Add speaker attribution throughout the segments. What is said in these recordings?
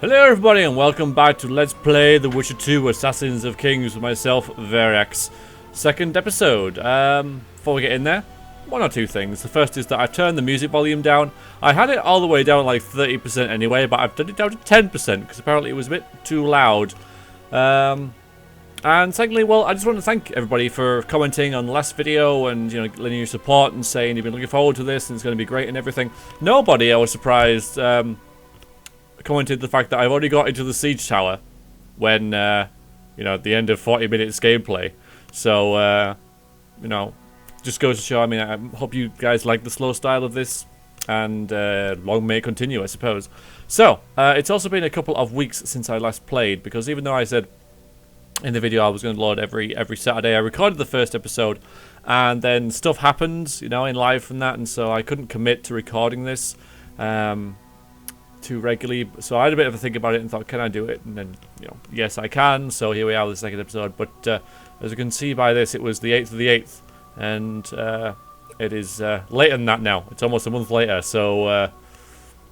Speaker 1: Hello everybody and welcome back to Let's Play The Witcher 2 Assassins of Kings with myself, Variax. Second episode. Before we get in there, one or two things. The first is that I've turned the music volume down. I had it all the way down like 30% anyway, but I've done it down to 10% because apparently it was a bit too loud. And secondly, well, I just want to thank everybody for commenting on the last video and, you know, lending your support and saying you've been looking forward to this and it's going to be great and everything. Nobody, I was surprised, commented the fact that I've already got into the siege tower when, you know, at the end of 40 minutes gameplay. So, you know, just goes to show, I mean, I hope you guys like the slow style of this, and long may it continue, I suppose. So, it's also been a couple of weeks since I last played, because even though I said in the video I was going to load every Saturday, I recorded the first episode, and then stuff happened, you know, in life from that, and so I couldn't commit to recording this too regularly. So I had a bit of a think about it and thought, can I do it? And then, you know, yes I can, so here we are with the second episode. But as you can see by this, it was the 8th of the 8th, and it is later than that now. It's almost a month later, so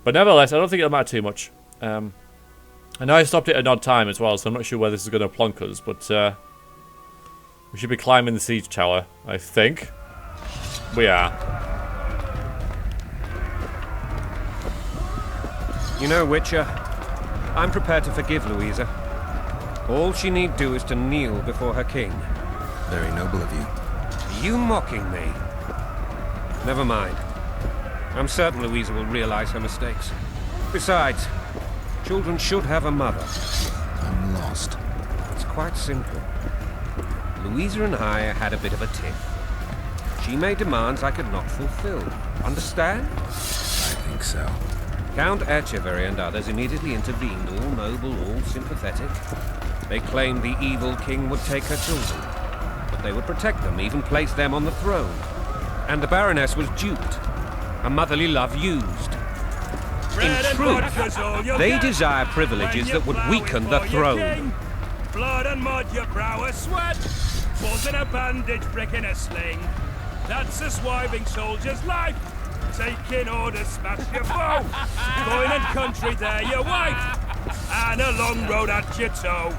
Speaker 1: but nevertheless, I don't think it'll matter too much. I know I stopped it at an odd time as well, so I'm not sure where this is going to plonk us, but we should be climbing the siege tower, I think. We are.
Speaker 2: You know, Witcher, I'm prepared to forgive Louisa. All she need do is to kneel before her king.
Speaker 3: Very noble of you.
Speaker 2: Are you mocking me? Never mind. I'm certain Louisa will realize her mistakes. Besides, children should have a mother.
Speaker 3: I'm lost.
Speaker 2: It's quite simple. Louisa and I had a bit of a tiff. She made demands I could not fulfill. Understand?
Speaker 3: I think so.
Speaker 2: Count Echeverry and others immediately intervened, all noble, all sympathetic. They claimed the evil king would take her children, but they would protect them, even place them on the throne. And the Baroness was duped, her motherly love used. In truth, they desire privileges that would weaken the throne.
Speaker 4: Blood and mud, your brow a sweat, balls in a bandage, brick in a sling. That's a swiving soldier's life. Taking orders, smash your foe. Going in country, there your wife. And a long road at your toe.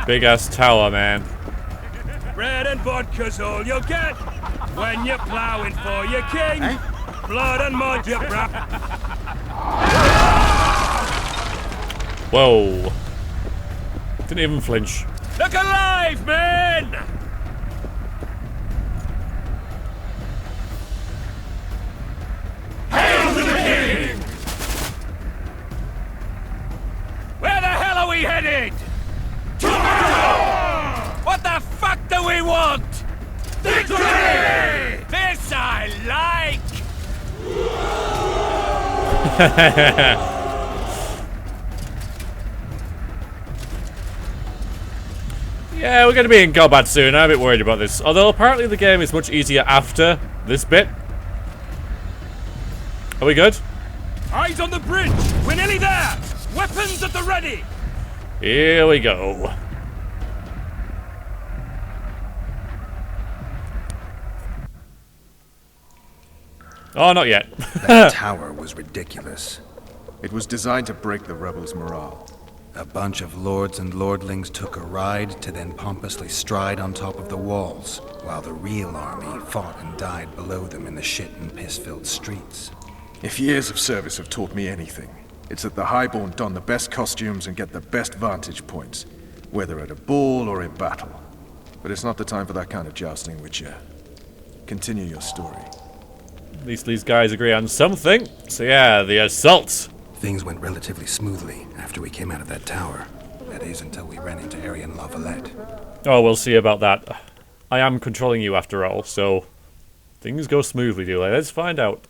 Speaker 1: Big ass tower, man.
Speaker 4: Bread and vodka's all you'll get when you're ploughing for your king. Blood and mud, your brow.
Speaker 1: Whoa. Didn't even flinch.
Speaker 4: Look alive, men! Hail to the king! Where the hell are we headed? To what the fuck do we want? Victory! This I like!
Speaker 1: Yeah, we're going to be in combat soon. I'm a bit worried about this. Although apparently the game is much easier after this bit. Are we good?
Speaker 4: Eyes on the bridge! We're nearly there! Weapons at the ready!
Speaker 1: Here we go. Oh, not yet.
Speaker 3: That tower was ridiculous.
Speaker 5: It was designed to break the rebels' morale.
Speaker 3: A bunch of lords and lordlings took a ride to then pompously stride on top of the walls, while the real army fought and died below them in the shit and piss-filled streets.
Speaker 5: If years of service have taught me anything, it's that the highborn don the best costumes and get the best vantage points, whether at a ball or in battle. But it's not the time for that kind of jousting, Witcher. Continue your story.
Speaker 1: At least these guys agree on something. So yeah, the assault.
Speaker 3: Things went relatively smoothly after we came out of that tower. That is, until we ran into Arian Lavalette.
Speaker 1: Oh, we'll see about that. I am controlling you after all, so things go smoothly, do they? Let's find out.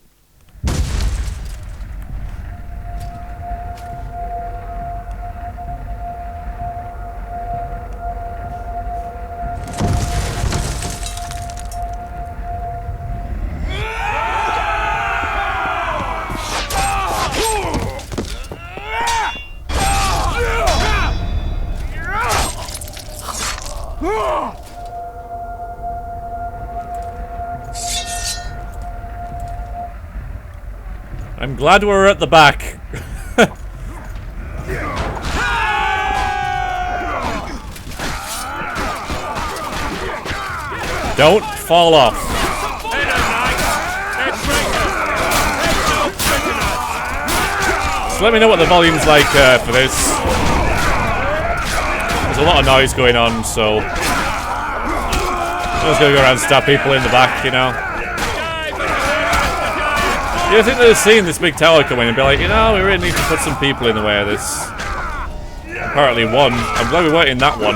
Speaker 1: I'm glad we're at the back. Don't fall off. So let me know what the volume's like for this. There's a lot of noise going on, so I'm just gonna go around and stab people in the back, you know. You think they'd have seen this big tower come in and be like, you know, we really need to put some people in the way of this. Apparently one. I'm glad we weren't in that one.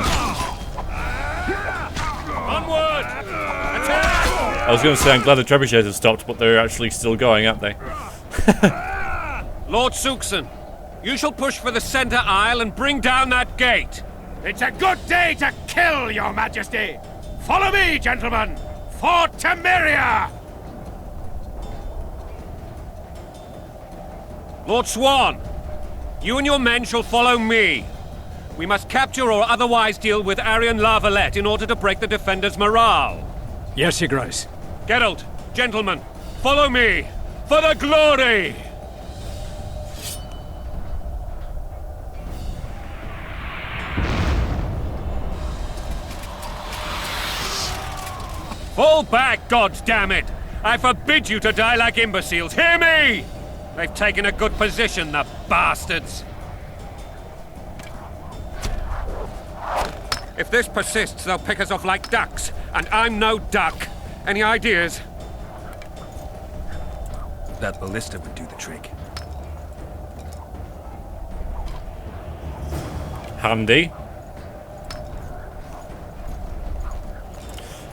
Speaker 4: Onward! Attack!
Speaker 1: I was going to say I'm glad the trebuchets have stopped, but they're actually still going, aren't they?
Speaker 2: Lord Suxon, you shall push for the center aisle and bring down that gate.
Speaker 4: It's a good day to kill, your majesty! Follow me, gentlemen! For Temeria!
Speaker 2: Lord Swan, you and your men shall follow me. We must capture or otherwise deal with Arian Lavalette in order to break the defenders' morale.
Speaker 6: Yes, Your Grace.
Speaker 2: Geralt, gentlemen, follow me for the glory! Fall back, goddammit! I forbid you to die like imbeciles. Hear me! They've taken a good position, the bastards. If this persists, they'll pick us off like ducks, and I'm no duck. Any ideas?
Speaker 3: That ballista would do the trick.
Speaker 1: Handy.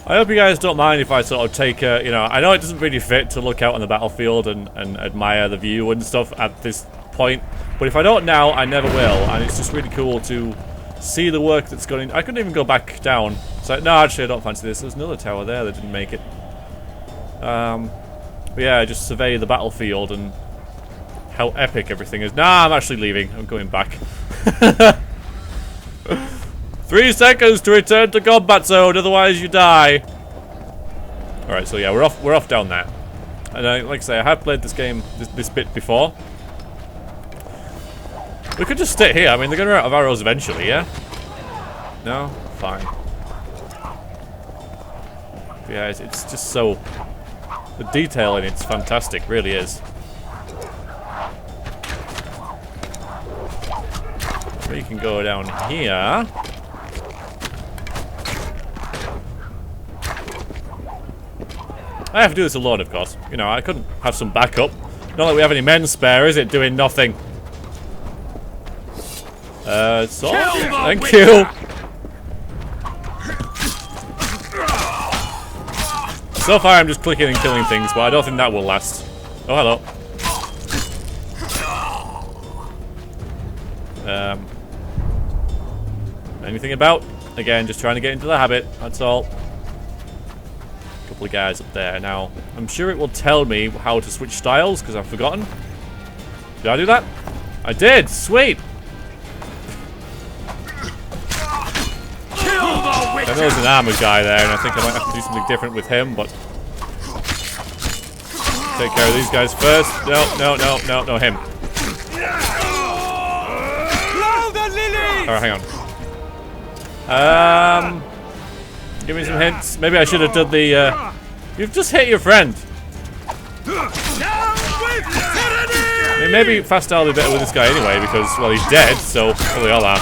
Speaker 1: I hope you guys don't mind if I sort of take a, you know, I know it doesn't really fit to look out on the battlefield and admire the view and stuff at this point, but if I don't now, I never will, and it's just really cool to see the work that's going in. I couldn't even go back down. So, no, actually I don't fancy this. There's another tower there that didn't make it. But yeah, just survey the battlefield and how epic everything is. Nah, I'm actually leaving. I'm going back. 3 seconds to return to combat zone, otherwise you die. Alright, so yeah, we're off down there. And like I say, I have played this game, this bit before. We could just stay here. I mean, they're gonna run out of arrows eventually, yeah? No? Fine. But yeah, it's just so... The detail in it's fantastic, really is. We can go down here. I have to do this alone, of course. You know, I couldn't have some backup. Not that we have any men spare, is it? Doing nothing. So thank you. So far, I'm just clicking and killing things, but I don't think that will last. Oh, hello. Anything about? Again, just trying to get into the habit. That's all. Couple of guys up there now. I'm sure it will tell me how to switch styles because I've forgotten. Did I do that? I did. Sweet. I know there's an armor guy there, and I think I might have to do something different with him, but take care of these guys first. No, him. Alright, hang on. Give me some hints. Maybe I should have done the, you've just hit your friend. I mean, maybe fast style will be better with this guy anyway, because, well, he's dead, so well, they all are.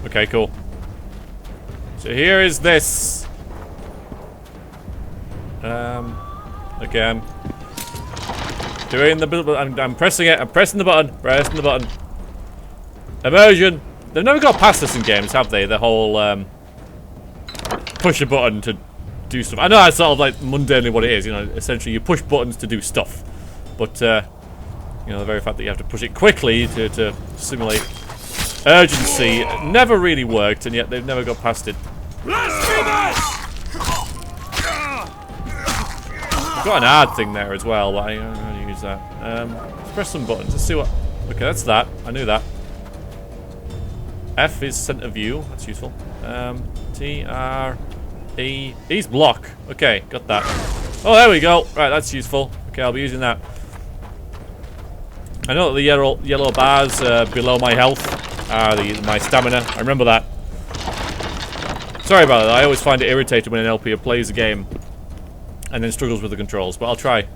Speaker 1: Okay, cool. So here is this. Again. Doing the, I'm pressing it, I'm pressing the button, Immersion. They've never got past this in games, have they? The whole, push a button to do stuff. I know that's sort of like mundanely what it is, you know, essentially you push buttons to do stuff. But, you know, the very fact that you have to push it quickly to simulate urgency never really worked, and yet they've never got past it. I've got an hard thing there as well, but I'm going to use that. Let's press some buttons. Let's see what... Okay, that's that. I knew that. F is center view. That's useful. T, R, E. E's block. Okay, got that. Oh, there we go. Right, that's useful. Okay, I'll be using that. I know that the yellow bars below my health are my stamina. I remember that. Sorry about that. I always find it irritating when an LP plays a game and then struggles with the controls. But I'll try and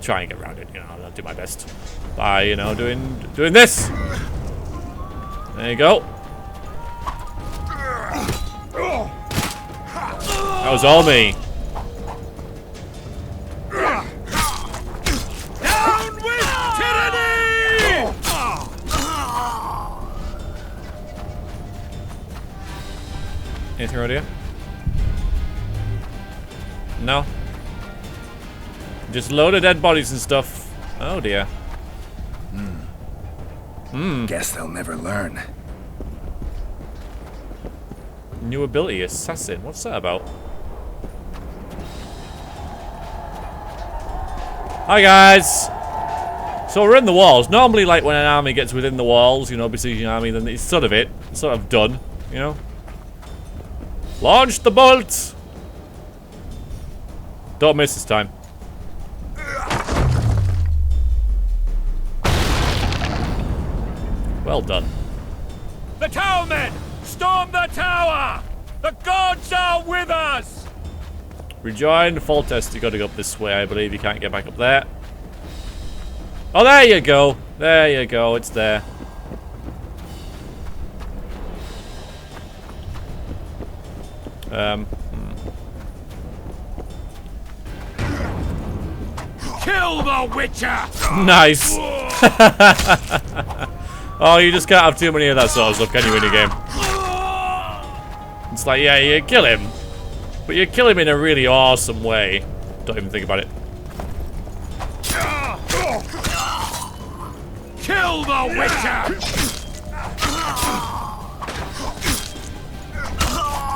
Speaker 1: get around it. You know, I'll do my best by doing this. There you go. That was all me.
Speaker 4: Down with tyranny!
Speaker 1: Anything around here? No. Just load of dead bodies and stuff. Oh dear.
Speaker 3: Guess they'll never learn.
Speaker 1: New ability, assassin. What's that about? Hi guys! So we're in the walls. Normally, like when an army gets within the walls, you know, besieging an army, then it's sort of done, you know? Launch the bolts! Don't miss this time. Well done.
Speaker 4: The towermen! Storm the tower! The gods are with us!
Speaker 1: Rejoin the fall test. You gotta go up this way, I believe. You can't get back up there. Oh, there you go. There you go. It's there.
Speaker 4: Kill the Witcher!
Speaker 1: Nice. Oh, you just can't have too many of that sort of stuff, can you, in a game? It's like, yeah, you kill him, but you kill him in a really awesome way. Don't even think about it.
Speaker 4: Kill the Witcher!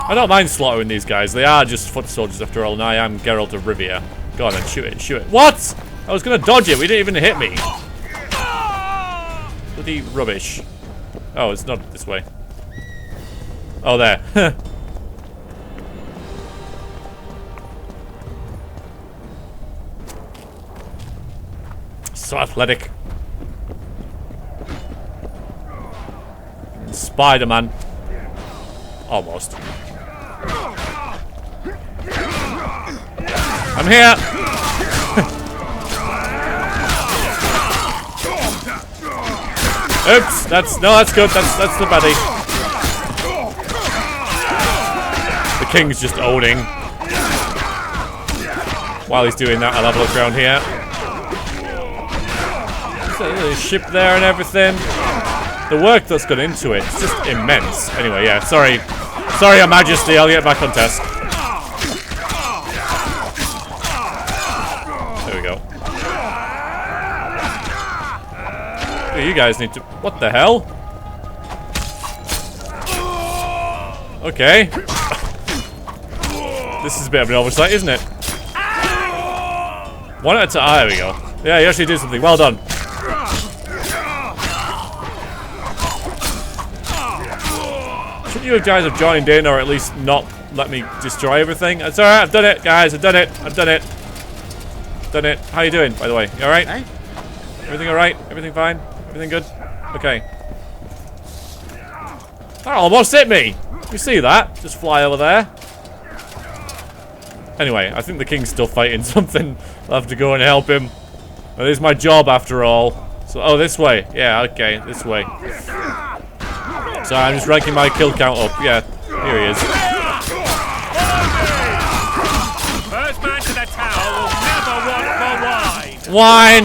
Speaker 1: I don't mind slaughtering these guys. They are just foot soldiers after all, and I am Geralt of Rivia. Go on then, shoot it, shoot it. What? I was gonna dodge it. We didn't even hit me. Bloody rubbish. Oh, it's not this way. Oh, there. So athletic. Spider-Man. Almost. I'm here. Oops, that's good. That's the baddie. The king's just owning. While he's doing that, I'll have a look around here. There's a ship there and everything. The work that's gone into it is just immense. Anyway, yeah, sorry, Your Majesty, I'll get back on task. There we go. You guys need to... What the hell? Okay. This is a bit of an oversight, isn't it? One at a time. There we go. Yeah, you actually did something. Well done. Shouldn't you guys have joined in, or at least not let me destroy everything? It's alright, I've done it, guys. I've done it. Done it. How you doing, by the way? You alright?
Speaker 3: Hey?
Speaker 1: Everything alright? Everything fine? Everything good? Okay. That almost hit me! You see that? Just fly over there. Anyway, I think the king's still fighting something. I'll have to go and help him. It is my job after all. So, oh, this way. Yeah, okay, this way. So I'm just ranking my kill count up. Yeah, here he is.
Speaker 4: First man to the tower will never want for wine!
Speaker 1: Wine!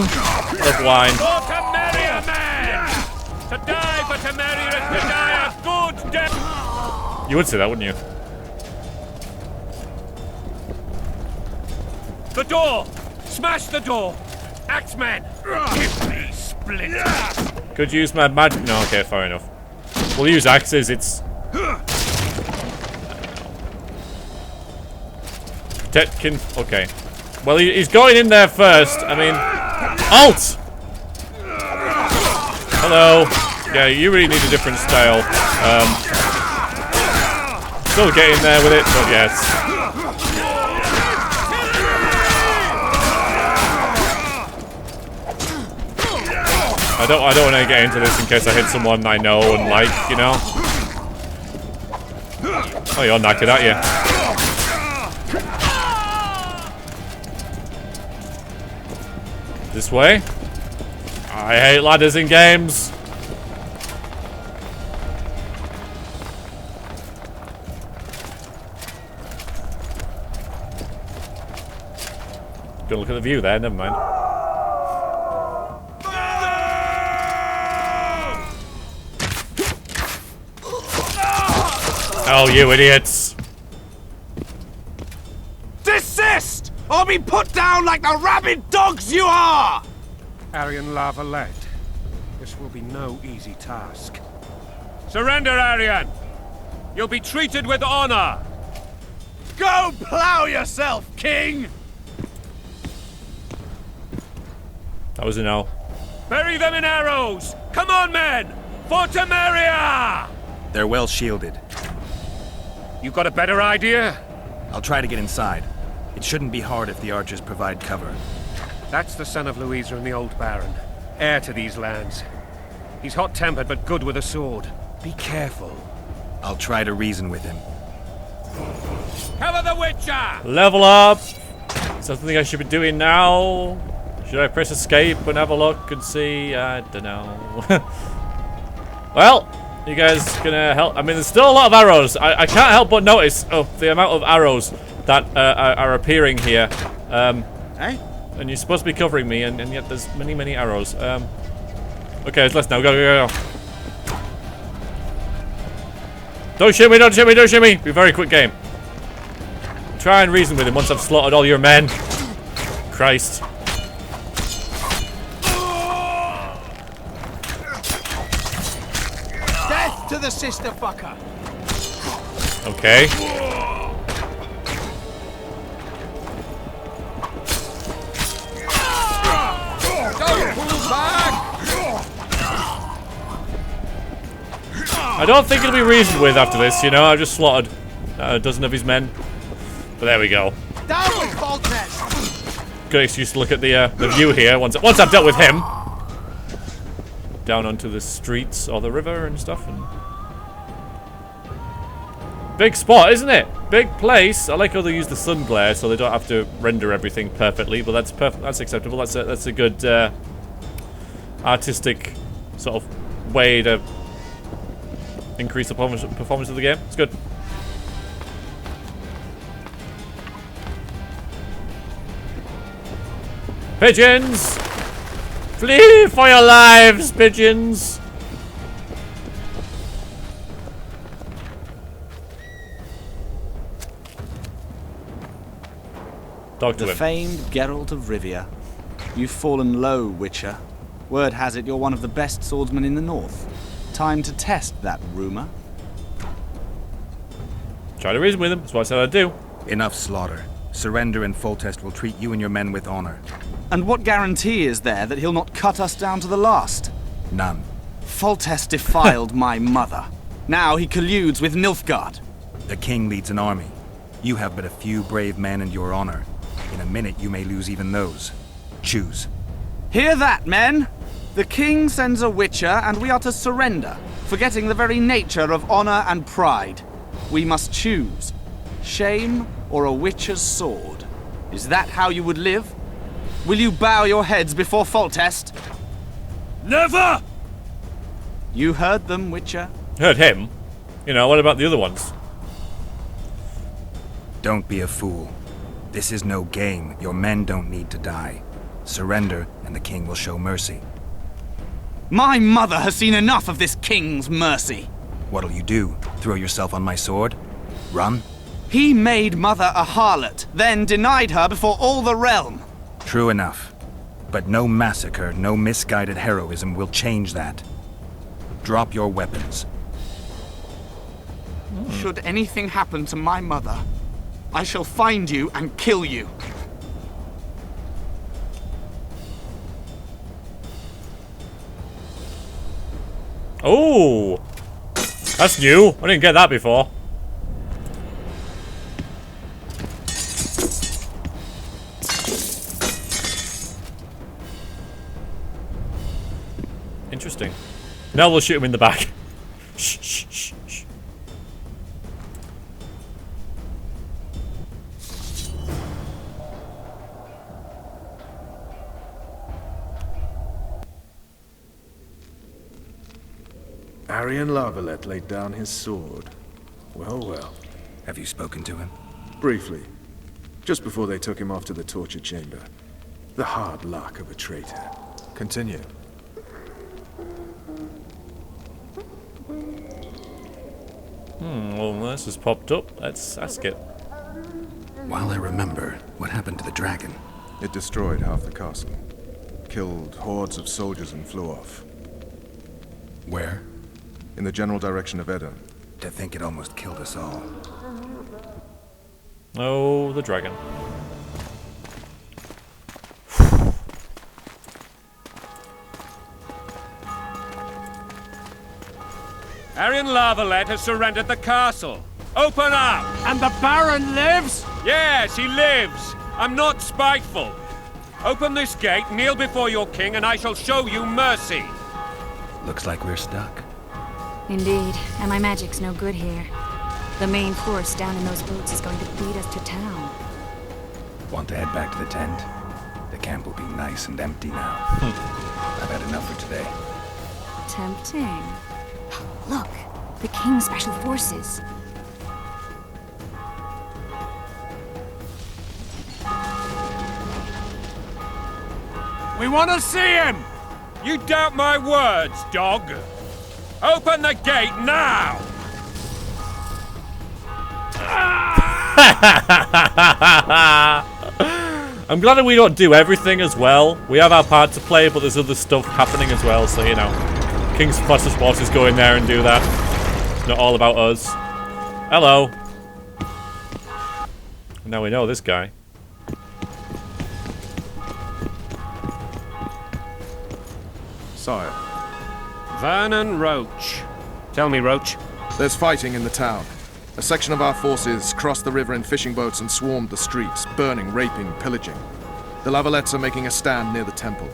Speaker 1: Love wine.
Speaker 4: For to marry a man! To die for to marry is to die a good death!
Speaker 1: You would say that, wouldn't you?
Speaker 4: The door! Smash the door! Axemen! Give me splinters!
Speaker 1: Could use my magic. No, okay, fair enough. We'll use axes, it's... Tetkin. Okay. Well, he's going in there first. I mean... Alt! Hello. Yeah, you really need a different style. Still get in there with it, but yes. I don't want to get into this in case I hit someone I know and like, you know. Oh, you're knackered, aren't you? This way. I hate ladders in games. Gonna look at the view there, never mind. Oh, you idiots!
Speaker 4: Desist, or be put down like the rabid dogs you are!
Speaker 2: Arian Lavalette. This will be no easy task.
Speaker 4: Surrender, Arian! You'll be treated with honor! Go plow yourself, king!
Speaker 1: That was a no.
Speaker 4: Bury them in arrows! Come on, men! For Temeria!
Speaker 3: They're well shielded.
Speaker 2: You got a better idea?
Speaker 3: I'll try to get inside. It shouldn't be hard if the archers provide cover.
Speaker 2: That's the son of Louisa and the old Baron, heir to these lands. He's hot-tempered but good with a sword. Be careful.
Speaker 3: I'll try to reason with him.
Speaker 4: Cover the Witcher!
Speaker 1: Level up! Is that something I should be doing now? Should I press escape and have a look and see? I don't know. Well, you guys gonna help? I mean, there's still a lot of arrows. I can't help but notice the amount of arrows that are appearing here.
Speaker 3: Hey?
Speaker 1: And you're supposed to be covering me, and yet there's many, many arrows. Okay, there's less now. Go, go, go. Don't shoot me, don't shoot me, don't shoot me! Be a very quick game. Try and reason with him once I've slaughtered all your men. Christ.
Speaker 4: Death to the sister fucker!
Speaker 1: Okay.
Speaker 4: Don't pull back!
Speaker 1: I don't think it'll be reasoned with after this, you know. I've just slaughtered a dozen of his men. But there we go.
Speaker 4: Down with Voltes!
Speaker 1: Good excuse to look at the view here once I've dealt with him. Down onto the streets or the river and stuff. And big spot, isn't it? Big place. I like how they use the sun glare so they don't have to render everything perfectly. But that's perfect. That's acceptable. That's a good artistic sort of way to increase the performance of the game. It's good. Pigeons! Flee for your lives, pigeons! Talk to
Speaker 6: The
Speaker 1: him.
Speaker 6: famed Geralt of Rivia. You've fallen low, Witcher. Word has it you're one of the best swordsmen in the north. Time to test that rumor.
Speaker 1: Try to reason with him. That's what I said I'd do.
Speaker 3: Enough slaughter. Surrender and Foltest will treat you and your men with honor.
Speaker 6: And what guarantee is there that he'll not cut us down to the last?
Speaker 3: None.
Speaker 6: Foltest defiled my mother. Now he colludes with Nilfgaard.
Speaker 3: The king leads an army. You have but a few brave men and your honor. In a minute you may lose even those. Choose.
Speaker 6: Hear that, men? The king sends a Witcher and we are to surrender, forgetting the very nature of honor and pride. We must choose. Shame or a Witcher's sword. Is that how you would live? Will you bow your heads before Foltest?
Speaker 4: Never!
Speaker 6: You heard them, Witcher.
Speaker 1: Heard him? You know, what about the other ones?
Speaker 3: Don't be a fool. This is no game. Your men don't need to die. Surrender, and the king will show mercy.
Speaker 6: My mother has seen enough of this king's mercy.
Speaker 3: What'll you do? Throw yourself on my sword? Run?
Speaker 6: He made mother a harlot, then denied her before all the realm.
Speaker 3: True enough. But no massacre, no misguided heroism will change that. Drop your weapons.
Speaker 6: Should anything happen to my mother, I shall find you and kill you.
Speaker 1: Oh! That's new. I didn't get that before. Interesting. Now we'll shoot him in the back. Shh, shh, shh, shh.
Speaker 5: Arian Lavalette laid down his sword. Well, well.
Speaker 3: Have you spoken to him?
Speaker 5: Briefly. Just before they took him off to the torture chamber. The hard luck of a traitor. Continue.
Speaker 1: Well, this has popped up. Let's ask it.
Speaker 3: While I remember, what happened to the dragon?
Speaker 5: It destroyed half the castle. Killed hordes of soldiers and flew off.
Speaker 3: Where?
Speaker 5: In the general direction of Edda.
Speaker 3: To think it almost killed us all.
Speaker 1: Oh, the dragon.
Speaker 2: Arian Lavalette has surrendered the castle. Open up!
Speaker 4: And the Baron lives?
Speaker 2: Yes, he lives. I'm not spiteful. Open this gate, kneel before your king, and I shall show you mercy.
Speaker 3: Looks like we're stuck.
Speaker 7: Indeed, and my magic's no good here. The main force down in those boats is going to lead us to town.
Speaker 3: Want to head back to the tent? The camp will be nice and empty now. I've had enough for today.
Speaker 7: Tempting. Look, the King's Special Forces.
Speaker 4: We want to see him!
Speaker 2: You doubt my words, dog. Open the gate now!
Speaker 1: I'm glad that we don't do everything as well. We have our part to play, but there's other stuff happening as well, so you know. King's Special Forces go in there and do that. It's not all about us. Hello. Now we know this guy.
Speaker 5: Sire,
Speaker 2: Vernon Roach. Tell me, Roach.
Speaker 5: there's fighting in the town. A section of our forces crossed the river in fishing boats and swarmed the streets, burning, raping, pillaging. The Lavalettes are making a stand near the temple.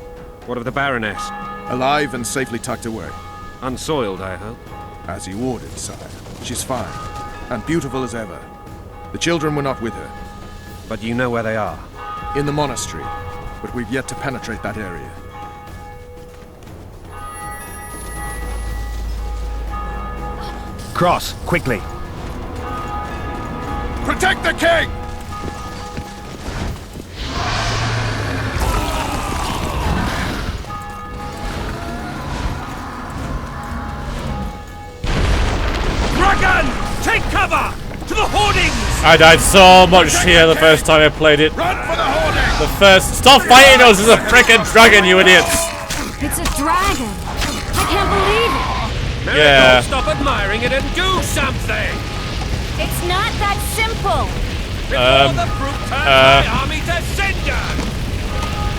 Speaker 2: What of the Baroness?
Speaker 5: Alive and safely tucked away.
Speaker 2: Unsoiled, I hope.
Speaker 5: As you ordered, sire. She's fine, and beautiful as ever. The children were not with her.
Speaker 2: But you know where they are.
Speaker 5: In the monastery, but we've yet to penetrate that area.
Speaker 8: Cross, quickly.
Speaker 5: Protect the king!
Speaker 4: Dragon! Take cover! To the hoardings!
Speaker 1: I died so much here the first time I played it.
Speaker 5: Run for the hoarding!
Speaker 1: The first. Stop fighting us! It's a freaking dragon, you idiots!
Speaker 7: It's a dragon! I can't believe it!
Speaker 2: Mary,
Speaker 1: Yeah.
Speaker 2: don't stop admiring it and do something!
Speaker 7: It's not that simple!
Speaker 2: Before the fruit turns my army to cinder!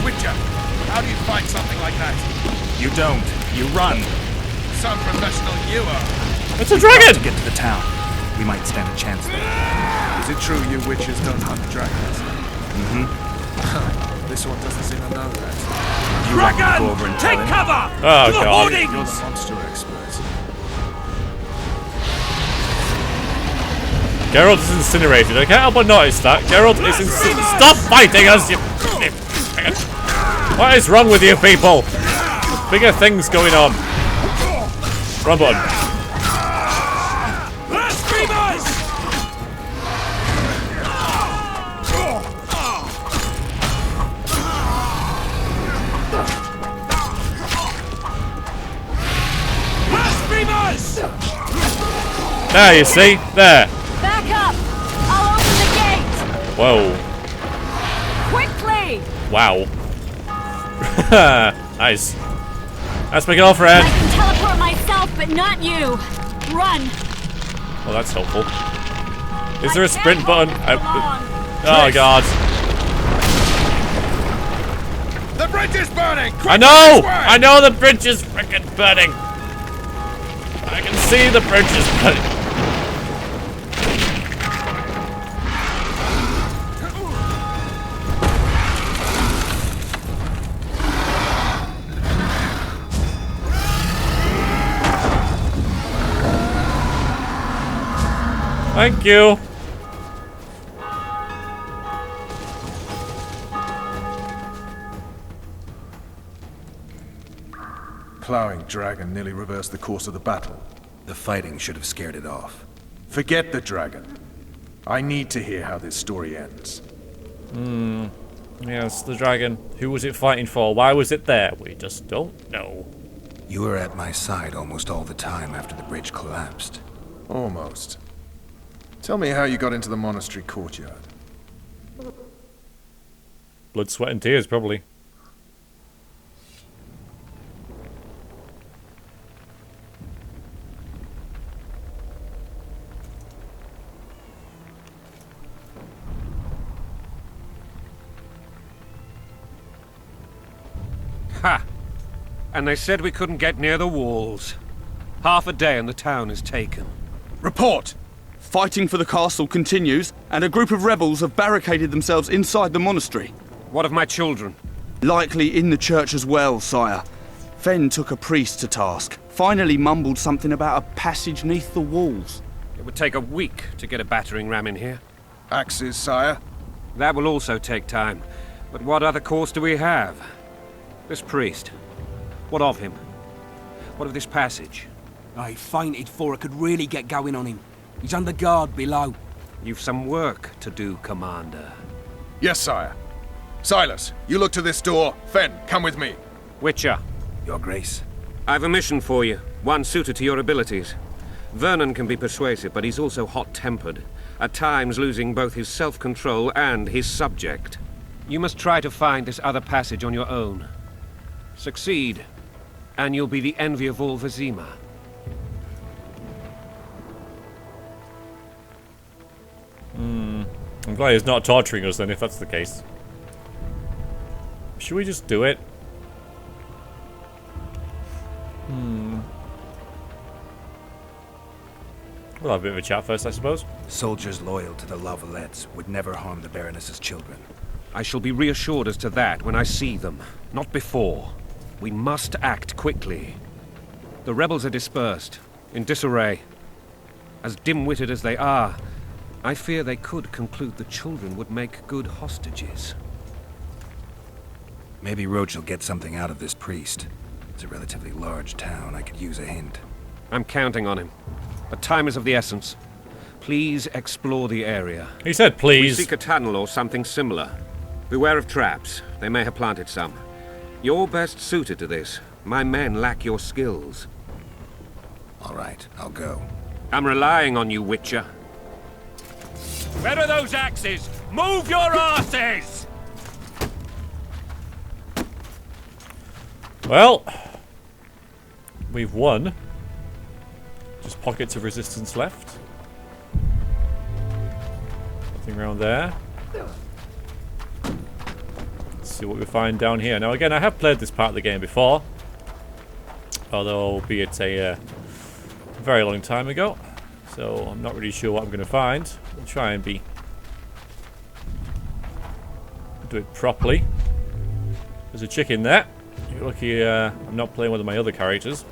Speaker 5: Witcher, how do you fight something like that?
Speaker 8: You don't. You run.
Speaker 5: Some professional you are.
Speaker 1: It's a dragon!
Speaker 8: To get to the town. We might stand a chance there.
Speaker 5: Is it true you witches don't hunt dragons? This one doesn't seem to know that.
Speaker 8: You want me to go over
Speaker 4: Dragon!
Speaker 8: and tell
Speaker 4: Take
Speaker 8: him?
Speaker 4: cover!
Speaker 1: Oh,
Speaker 4: to the
Speaker 1: God.
Speaker 5: You're
Speaker 4: hoardings!
Speaker 5: the monster expert.
Speaker 1: Geralt is incinerated. I can't help but notice that. Geralt is incinerated. Stop fighting us, you... What is wrong with you people? Bigger things going on. Run button.
Speaker 4: Blasphemers! Blasphemers!
Speaker 1: There, you see? There.
Speaker 7: Back up! I'll open the gate!
Speaker 1: Whoa.
Speaker 7: Quickly!
Speaker 1: Wow. Nice. Let's make it all for Ed.
Speaker 7: I can teleport myself, but not you! Run!
Speaker 1: Well, that's helpful. Is there a sprint button?
Speaker 7: Oh,
Speaker 1: Oh, God.
Speaker 5: The bridge is burning!
Speaker 1: I know! I know the bridge is freaking burning. I can see the bridge is burning. Thank you.
Speaker 5: Plowing dragon nearly reversed the course of the battle.
Speaker 3: The fighting should have scared it off.
Speaker 5: Forget the dragon. I need to hear how this story ends.
Speaker 1: Yes, the dragon. Who was it fighting for? Why was it there? We just don't know.
Speaker 3: You were at my side almost all the time after the bridge collapsed.
Speaker 5: Almost. Tell me how you got into the monastery courtyard.
Speaker 1: Blood, sweat, and tears, probably.
Speaker 2: Ha! And they said we couldn't get near the walls. Half a day and the town is taken.
Speaker 5: Report!
Speaker 6: Fighting for the castle continues, and a group of rebels have barricaded themselves inside the monastery.
Speaker 2: What of my children?
Speaker 6: Likely in the church as well, sire. Fen took a priest to task. Finally mumbled something about a passage neath the walls.
Speaker 2: It would take a week to get a battering ram in here.
Speaker 5: Axes, sire?
Speaker 2: That will also take time. But what other course do we have? This priest. What of him? What of this passage?
Speaker 9: I fainted before I could really get going on him. He's under guard below.
Speaker 2: You've some work to do, Commander.
Speaker 5: Yes, sire. Silas, you look to this door. Fen, come with me.
Speaker 2: Witcher,
Speaker 3: Your Grace.
Speaker 2: I've a mission for you. One suited to your abilities. Vernon can be persuasive, but he's also hot-tempered. At times losing both his self-control and his subject. You must try to find this other passage on your own. Succeed, and you'll be the envy of all Vizima.
Speaker 1: I'm glad he's not torturing us then, if that's the case. Should we just do it? We'll have a bit of a chat first, I suppose.
Speaker 3: Soldiers loyal to the Lavalettes would never harm the Baroness's children.
Speaker 2: I shall be reassured as to that when I see them, not before. We must act quickly. The rebels are dispersed, in disarray. As dim-witted as they are, I fear they could conclude the children would make good hostages.
Speaker 3: Maybe Roach will get something out of this priest. It's a relatively large town. I could use a hint.
Speaker 2: I'm counting on him. But time is of the essence. Please explore the area.
Speaker 1: He said
Speaker 2: We
Speaker 1: please.
Speaker 2: seek a tunnel or something similar. Beware of traps. They may have planted some. You're best suited to this. My men lack your skills.
Speaker 3: All right, I'll go.
Speaker 2: I'm relying on you, Witcher.
Speaker 4: Where are those axes? Move your asses!
Speaker 1: Well, we've won. Just pockets of resistance left. Nothing around there. Let's see what we find down here. Now again, I have played this part of the game before. Although, albeit a very long time ago. So I'm not really sure what I'm going to find. We'll try and do it properly. There's a chick in there. You're lucky I'm not playing one of my other characters.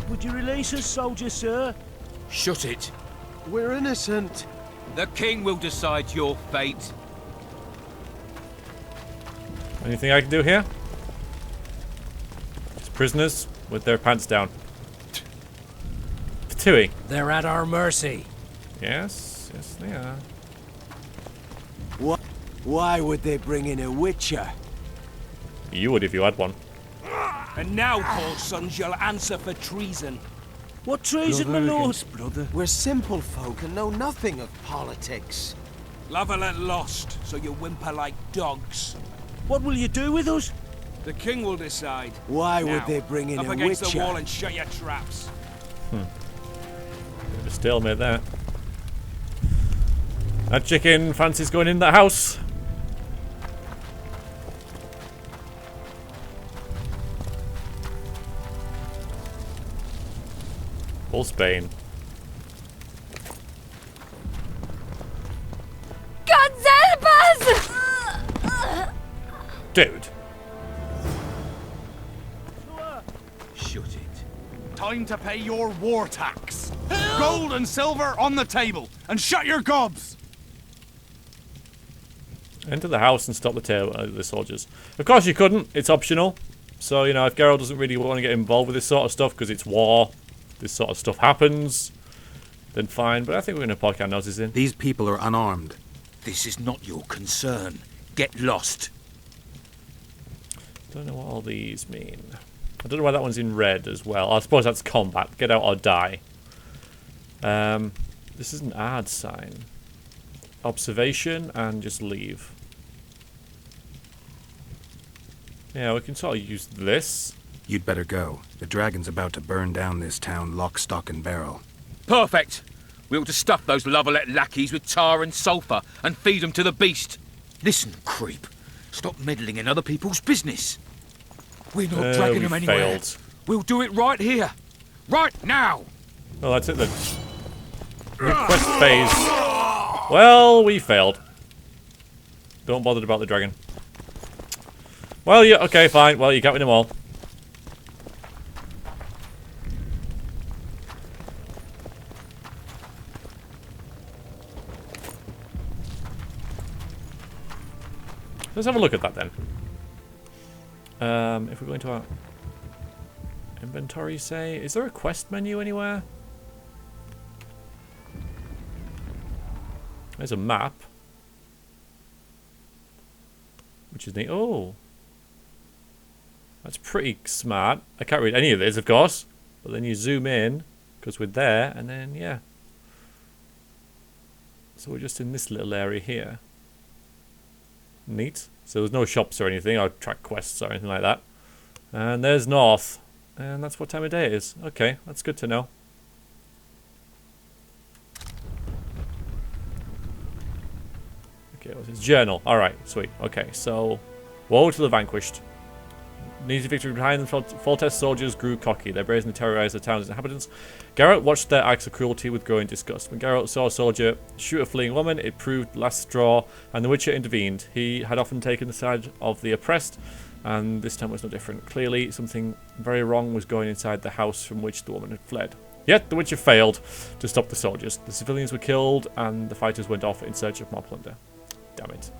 Speaker 4: Would you release us, soldier, sir?
Speaker 9: Shut it.
Speaker 10: We're innocent.
Speaker 9: The king will decide your fate.
Speaker 1: Anything I can do here? Just prisoners with their pants down. Tui.
Speaker 9: They're at our mercy.
Speaker 1: Yes, yes they are.
Speaker 10: What? Why would they bring in a witcher?
Speaker 1: You would if you had one.
Speaker 9: And now, poor sons, you'll answer for treason. What treason, my lord?
Speaker 10: Brother. We're simple folk and know nothing of politics.
Speaker 9: Lavalette lost, so you whimper like dogs. What will you do with us? The king will decide.
Speaker 10: Why
Speaker 9: Now,
Speaker 10: would they bring in
Speaker 9: up
Speaker 10: a
Speaker 9: against
Speaker 10: witcher?
Speaker 9: the wall and shut your traps.
Speaker 1: Bit of a stalemate there. That chicken fancies going in that house. Wolfsbane.
Speaker 7: God help us!
Speaker 1: Dude.
Speaker 9: Shut it.
Speaker 6: time to pay your war tax. Gold and silver on the table, and shut your gobs!
Speaker 1: Enter the house and stop the soldiers. Of course you couldn't. It's optional. So, you know, if Geralt doesn't really want to get involved with this sort of stuff because it's war, this sort of stuff happens, then fine. But I think we're going to poke our noses in.
Speaker 3: These people are unarmed.
Speaker 9: This is not your concern. Get lost.
Speaker 1: Don't know what all these mean. I don't know why that one's in red as well. I suppose that's combat. Get out or die. This is an ad sign. Observation and just leave. Yeah, we can sort of use this.
Speaker 3: You'd better go. The dragon's about to burn down this town lock, stock, and barrel.
Speaker 9: Perfect. We ought to stuff those Lavalette lackeys with tar and sulphur and feed them to the beast. Listen, creep. Stop meddling in other people's business. We're not dragging them anywhere.
Speaker 1: Failed.
Speaker 9: We'll do it right here. Right now.
Speaker 1: Oh, that's it then. Request phase. Well, we failed. Don't bother about the dragon. Well, yeah, okay, fine. Well, you got them all. Let's have a look at that then. If we're going to our inventory, say, is there a quest menu anywhere? There's a map. Which is neat. Oh. That's pretty smart. I can't read any of this, of course. But then you zoom in, because we're there, and then, yeah. So we're just in this little area here. Neat. So there's no shops or anything, or track quests or anything like that. And there's north. And that's what time of day it is. Okay, that's good to know. Okay, what's his journal? Alright, sweet. Okay, so woe to the vanquished. An easy victory behind them, Foltest soldiers grew cocky. Their brazen terrorized the town's inhabitants. Geralt watched their acts of cruelty with growing disgust. When Geralt saw a soldier shoot a fleeing woman, it proved the last straw, and the Witcher intervened. He had often taken the side of the oppressed, and this time was no different. Clearly, something very wrong was going inside the house from which the woman had fled. Yet, the Witcher failed to stop the soldiers. The civilians were killed, and the fighters went off in search of more plunder. Damn it.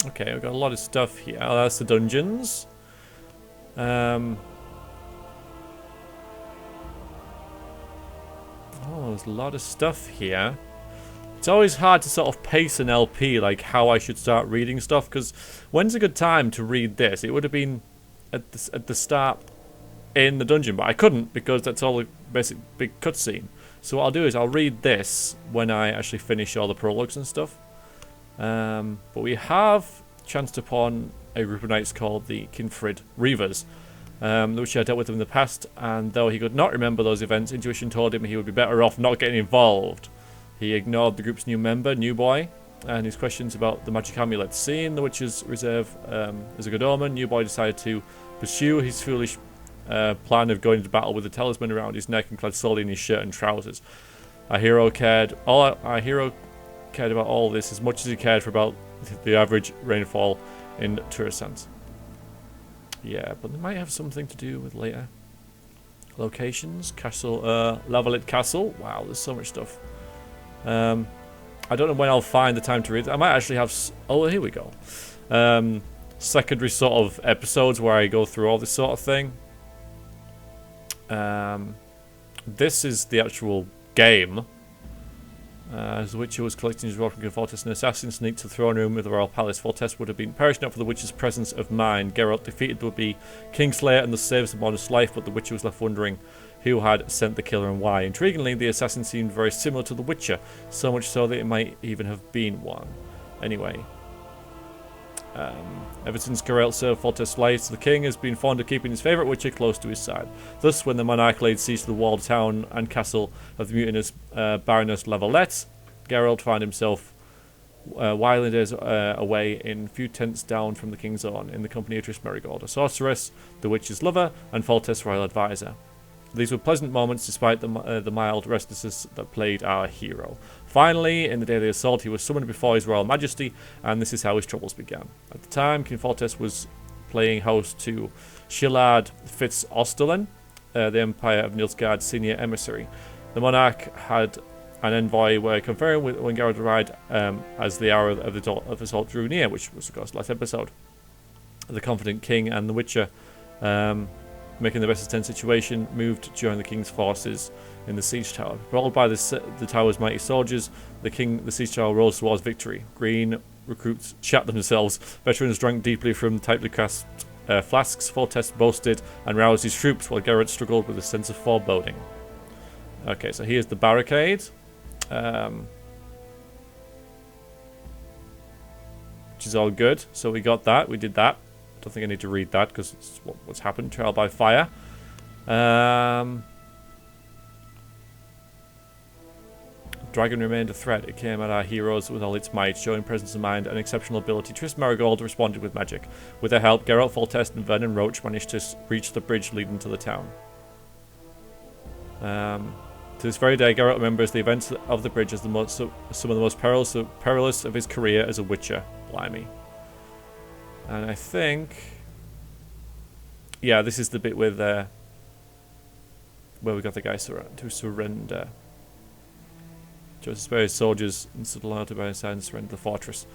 Speaker 1: Okay, we've got a lot of stuff here. Oh, that's the dungeons. Oh, there's a lot of stuff here. It's always hard to sort of pace an LP, like how I should start reading stuff, because when's a good time to read this? It would have been at the start in the dungeon, but I couldn't because that's all a basic big cutscene. So what I'll do is I'll read this when I actually finish all the prologues and stuff. But we have chanced upon a group of knights called the Kinfrid Reavers, which I dealt with in the past, and though he could not remember those events, intuition told him he would be better off not getting involved. He ignored the group's new member, New Boy, and his questions about the magic amulet. Seeing the Witcher's reserve as a good omen, New Boy decided to pursue his foolish plan of going into battle with a talisman around his neck and clad solely in his shirt and trousers. Our hero cared about all this as much as he cared for about the average rainfall in Tursant. Yeah, but they might have something to do with later. Locations, castle, Lavalette Castle. Wow, there's so much stuff. I don't know when I'll find the time to read. I might actually have. Oh, here we go. Secondary sort of episodes where I go through all this sort of thing. This is the actual game. As the Witcher was collecting his rod from Foltest, an assassin sneaked to the throne room of the royal palace. Foltest would have been perished not for the Witcher's presence of mind. Geralt defeated would-be Kingslayer and thus saves the modest life, but the Witcher was left wondering who had sent the killer and why. Intriguingly, the assassin seemed very similar to the Witcher, so much so that it might even have been one. Anyway. Ever since Geralt served Foltest's life, the king has been fond of keeping his favourite Witcher close to his side. Thus, when the monarch laid siege to the walled town and castle of the mutinous Baroness Lavalette, Geralt found himself whiling days away in a few tents down from the king's own, in the company of Triss Merigold, a sorceress, the Witcher's lover, and Foltest's royal advisor. These were pleasant moments despite the mild restlessness that plagued our hero. Finally, in the day of the assault, he was summoned before his royal majesty, and this is how his troubles began. At the time, King Foltest was playing host to Shillard Fitz-Osterlin, the Empire of Nilfgaard's senior emissary. The monarch had an envoy were confirmed when Geralt arrived as the hour of assault drew near, which was, of course, last episode. The confident king and the Witcher, making the best of the tense situation, moved to join the king's forces in the siege tower. Propelled by the tower's mighty soldiers, the siege tower rose towards victory. Green recruits shat themselves. Veterans drank deeply from tightly clasped flasks. Foltest boasted and roused his troops, while Geralt struggled with a sense of foreboding. Okay, so here's the barricade. Which is all good. So we got that. We did that. Don't think I need to read that because it's what's happened. Trial by fire. Dragon remained a threat. It came at our heroes with all its might, showing presence of mind and exceptional ability. Triss Marigold responded with magic. With their help, Geralt, Foltest, and Vernon Roach managed to reach the bridge leading to the town. To this very day, Geralt remembers the events of the bridge as some of the most perilous of his career as a Witcher. Blimey. And I think... yeah, this is the bit with where we got the guy to surrender. Joseph's various soldiers stood allowed to by his side and surrender the fortress.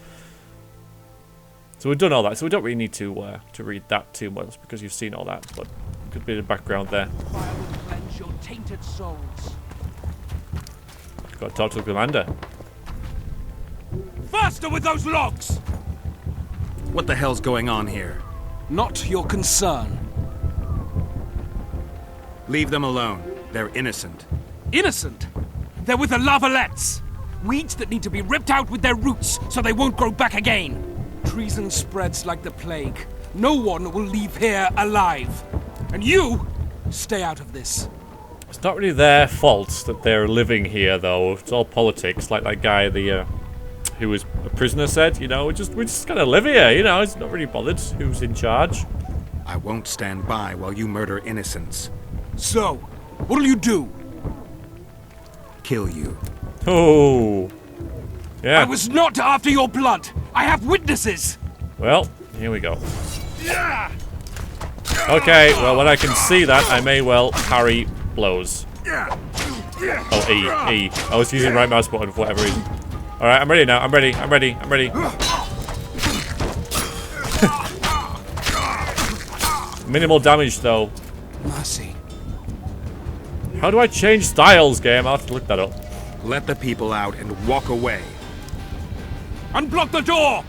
Speaker 1: So we've done all that, so we don't really need to read that too much because you've seen all that, but a good bit of background there.
Speaker 4: Fire will cleanse your tainted souls.
Speaker 1: Got to talk to the commander.
Speaker 4: Faster with those logs!
Speaker 8: What the hell's going on here?
Speaker 10: Not your concern.
Speaker 8: Leave them alone. They're innocent.
Speaker 4: Innocent? They're with the Lavalettes. Weeds that need to be ripped out with their roots so they won't grow back again. Treason spreads like the plague. No one will leave here alive. And you, stay out of this.
Speaker 1: It's not really their fault that they're living here, though. It's all politics, like that guy, who was a prisoner said. You know, we just gotta live here. You know, it's not really bothered who's in charge.
Speaker 8: I won't stand by while you murder innocents.
Speaker 4: So, what'll you do?
Speaker 8: Kill you.
Speaker 1: Oh, yeah.
Speaker 4: I was not after your blood. I have witnesses.
Speaker 1: Well, here we go. Okay, well, when I can see that, I may well parry blows. Oh, E. I was using right mouse button for whatever reason. Alright, I'm ready now. I'm ready. Minimal damage, though.
Speaker 10: Mercy.
Speaker 1: How do I change styles, game? I'll have to look that up.
Speaker 8: Let the people out and walk away.
Speaker 4: Unblock the door!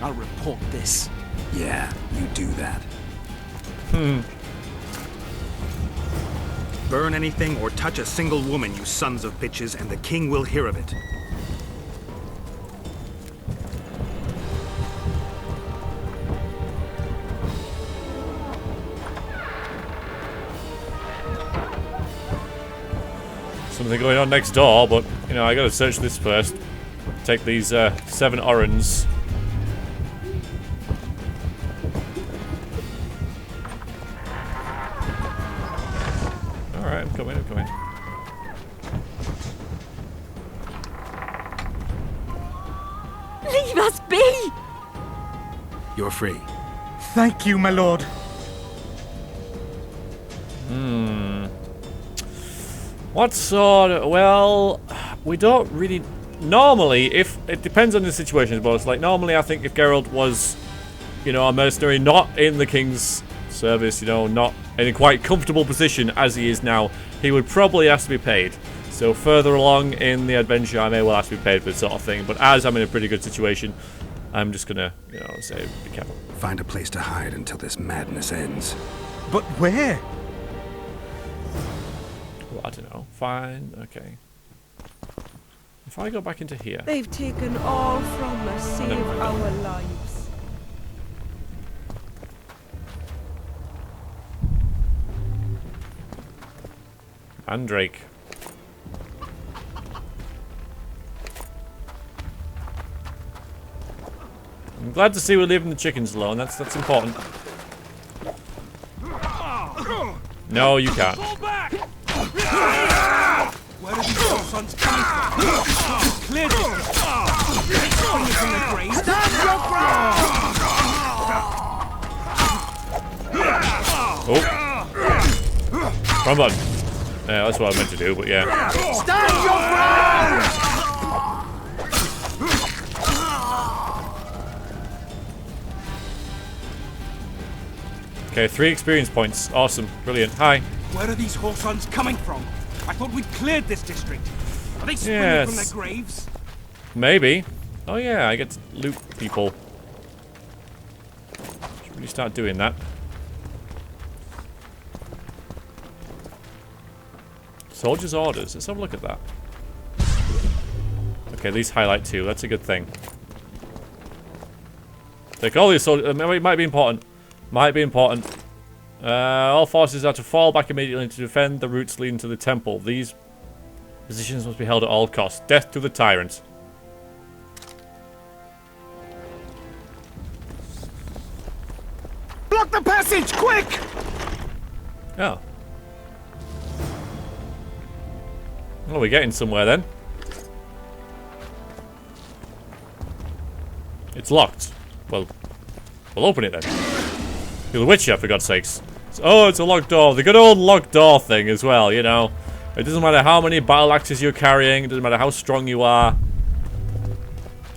Speaker 4: I'll report this.
Speaker 8: Yeah, you do that. Burn anything or touch a single woman, you sons of bitches, and the king will hear of it.
Speaker 1: Something going on next door, but, you know, I gotta search this first. Take these 7 orans. Alright, I'm coming.
Speaker 7: Leave us be!
Speaker 8: You're free.
Speaker 10: Thank you, my lord.
Speaker 1: What sort of... well, we don't really... normally, if... it depends on the situation, but it's like, normally I think if Geralt was, you know, a mercenary, not in the king's service, you know, not in a quite comfortable position as he is now, he would probably ask to be paid. So further along in the adventure, I may well ask to be paid for this sort of thing, but as I'm in a pretty good situation, I'm just gonna, you know, say, be careful.
Speaker 3: Find a place to hide until this madness ends.
Speaker 10: But where?
Speaker 1: Well, I don't know. Fine. Okay. If I go back into here...
Speaker 11: They've taken all from us, save our lives.
Speaker 1: Mandrake. I'm glad to see we're leaving the chickens alone. That's important. No, you can't.
Speaker 4: Where are these sons coming from? Clear this. Bring it from the grave. Stand your ground!
Speaker 1: Oh. Wrong button. Yeah, that's what I meant to do, but yeah.
Speaker 6: Stand your ground!
Speaker 1: Okay, 3 experience points. Awesome. Brilliant. Hi.
Speaker 4: Where are these horse-runs coming from? I thought we'd cleared this district. Are they springing
Speaker 1: Yes.
Speaker 4: from their graves?
Speaker 1: Maybe. Oh yeah, I get to loot people. Should really start doing that. Soldiers' orders. Let's have a look at that. Okay, these highlight too. That's a good thing. Take all these soldiers. It might be important. Might be important. All forces are to fall back immediately to defend the routes leading to the temple. These positions must be held at all costs. Death to the tyrant.
Speaker 6: Block the passage, quick!
Speaker 1: Oh. Well, we're getting somewhere then. It's locked. Well, we'll open it then. You're the Witcher, for God's sakes. Oh, it's a locked door. The good old locked door thing as well, you know. It doesn't matter how many battle axes you're carrying. It doesn't matter how strong you are.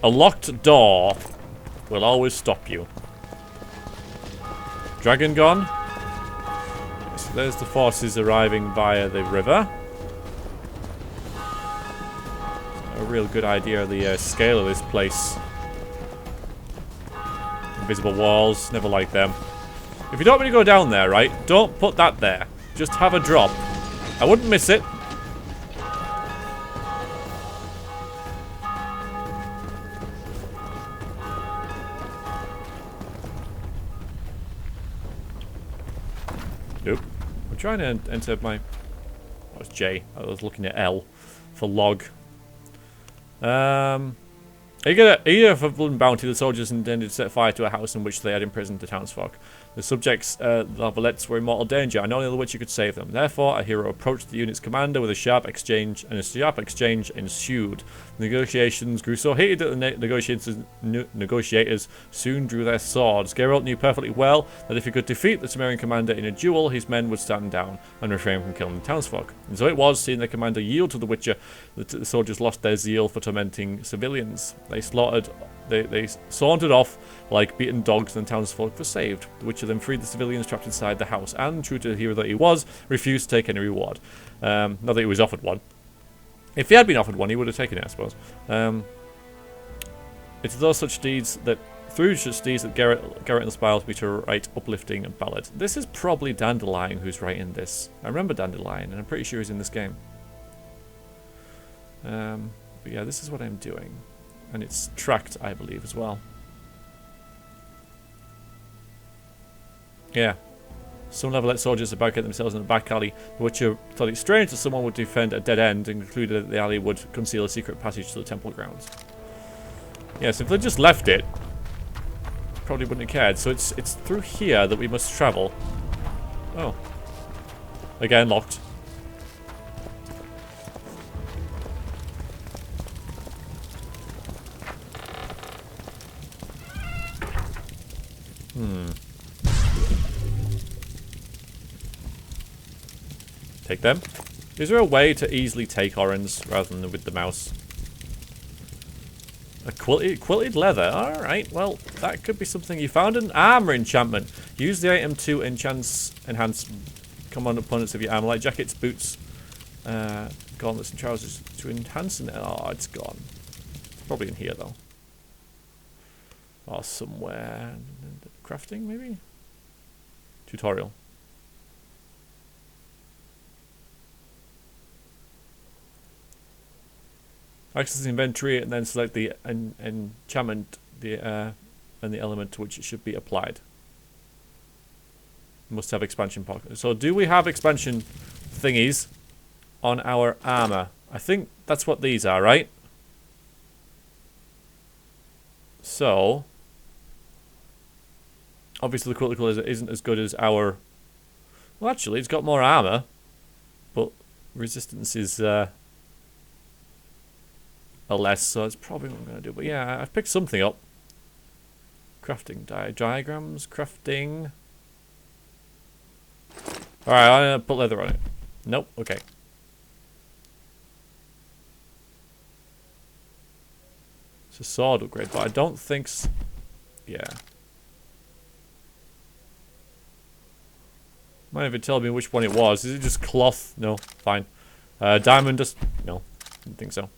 Speaker 1: A locked door will always stop you. Dragon gone. So there's the forces arriving via the river. A real good idea of the scale of this place. Invisible walls, never like them. If you don't want to go down there, right, don't put that there. Just have a drop. I wouldn't miss it. Nope. I'm trying to enter my... That was J. I was looking at L for log. Eager for blood and bounty, the soldiers intended to set fire to a house in which they had imprisoned the townsfolk. The subjects, the Lavalettes, were in mortal danger, and only the Witcher could save them. Therefore, a hero approached the unit's commander with a sharp exchange, and a sharp exchange ensued. The negotiations grew so heated that the negotiators soon drew their swords. Geralt knew perfectly well that if he could defeat the Temerian commander in a duel, his men would stand down and refrain from killing the townsfolk. And so it was, seeing their commander yield to the Witcher, that the soldiers lost their zeal for tormenting civilians. They sauntered off like beaten dogs, and the townsfolk were saved. The Witcher then freed the civilians trapped inside the house, and, true to the hero that he was, refused to take any reward. Not that he was offered one. If he had been offered one, he would have taken it, I suppose. It's those such deeds that, through such deeds, that Geralt inspires me to write uplifting ballads. This is probably Dandelion who's writing this. I remember Dandelion, and I'm pretty sure he's in this game. But yeah, this is what I'm doing. And it's tracked, I believe, as well. Yeah. Some Lavalette soldiers barricaded themselves in a back alley. The Witcher thought it strange that someone would defend a dead end, and concluded that the alley would conceal a secret passage to the temple grounds. Yes, if they just left it, probably wouldn't have cared. So it's through here that we must travel. Oh. Again, locked. Take them. Is there a way to easily take Orans rather than with the mouse? A quilted leather. Alright, well, that could be something. You found an armor enchantment. Use the item to enhance common opponents of your armor, like jackets, boots, gauntlets, and trousers to enhance an... Oh, it's gone. It's probably in here, though. Or somewhere. Crafting, maybe? Tutorial. Access the inventory and then select the enchantment and the element to which it should be applied. Must have expansion pocket. So do we have expansion thingies on our armor? I think that's what these are, right? So obviously the critical isn't as good as our... Well, actually, it's got more armor, but resistance is less, so it's probably what I'm going to do. But yeah, I've picked something up. Crafting diagrams, crafting. Alright, I'm going to put leather on it. Nope. Okay. It's a sword upgrade, but I don't think... Yeah. Might even tell me which one it was. Is it just cloth? No. Fine. Diamond just... No. Didn't think so.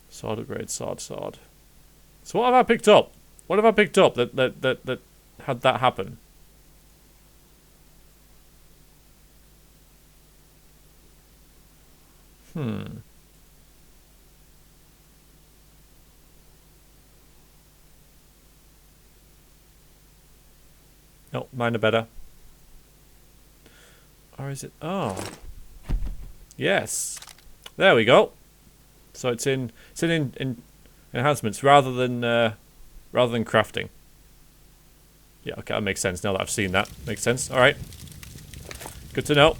Speaker 1: Sword upgrade, sword. So what have I picked up? What have I picked up that had that happen? No, mine are better. Or is it? Oh. Yes. There we go. So it's in enhancements rather than crafting. Yeah, okay, that makes sense now that I've seen that. Makes sense. All right. Good to know.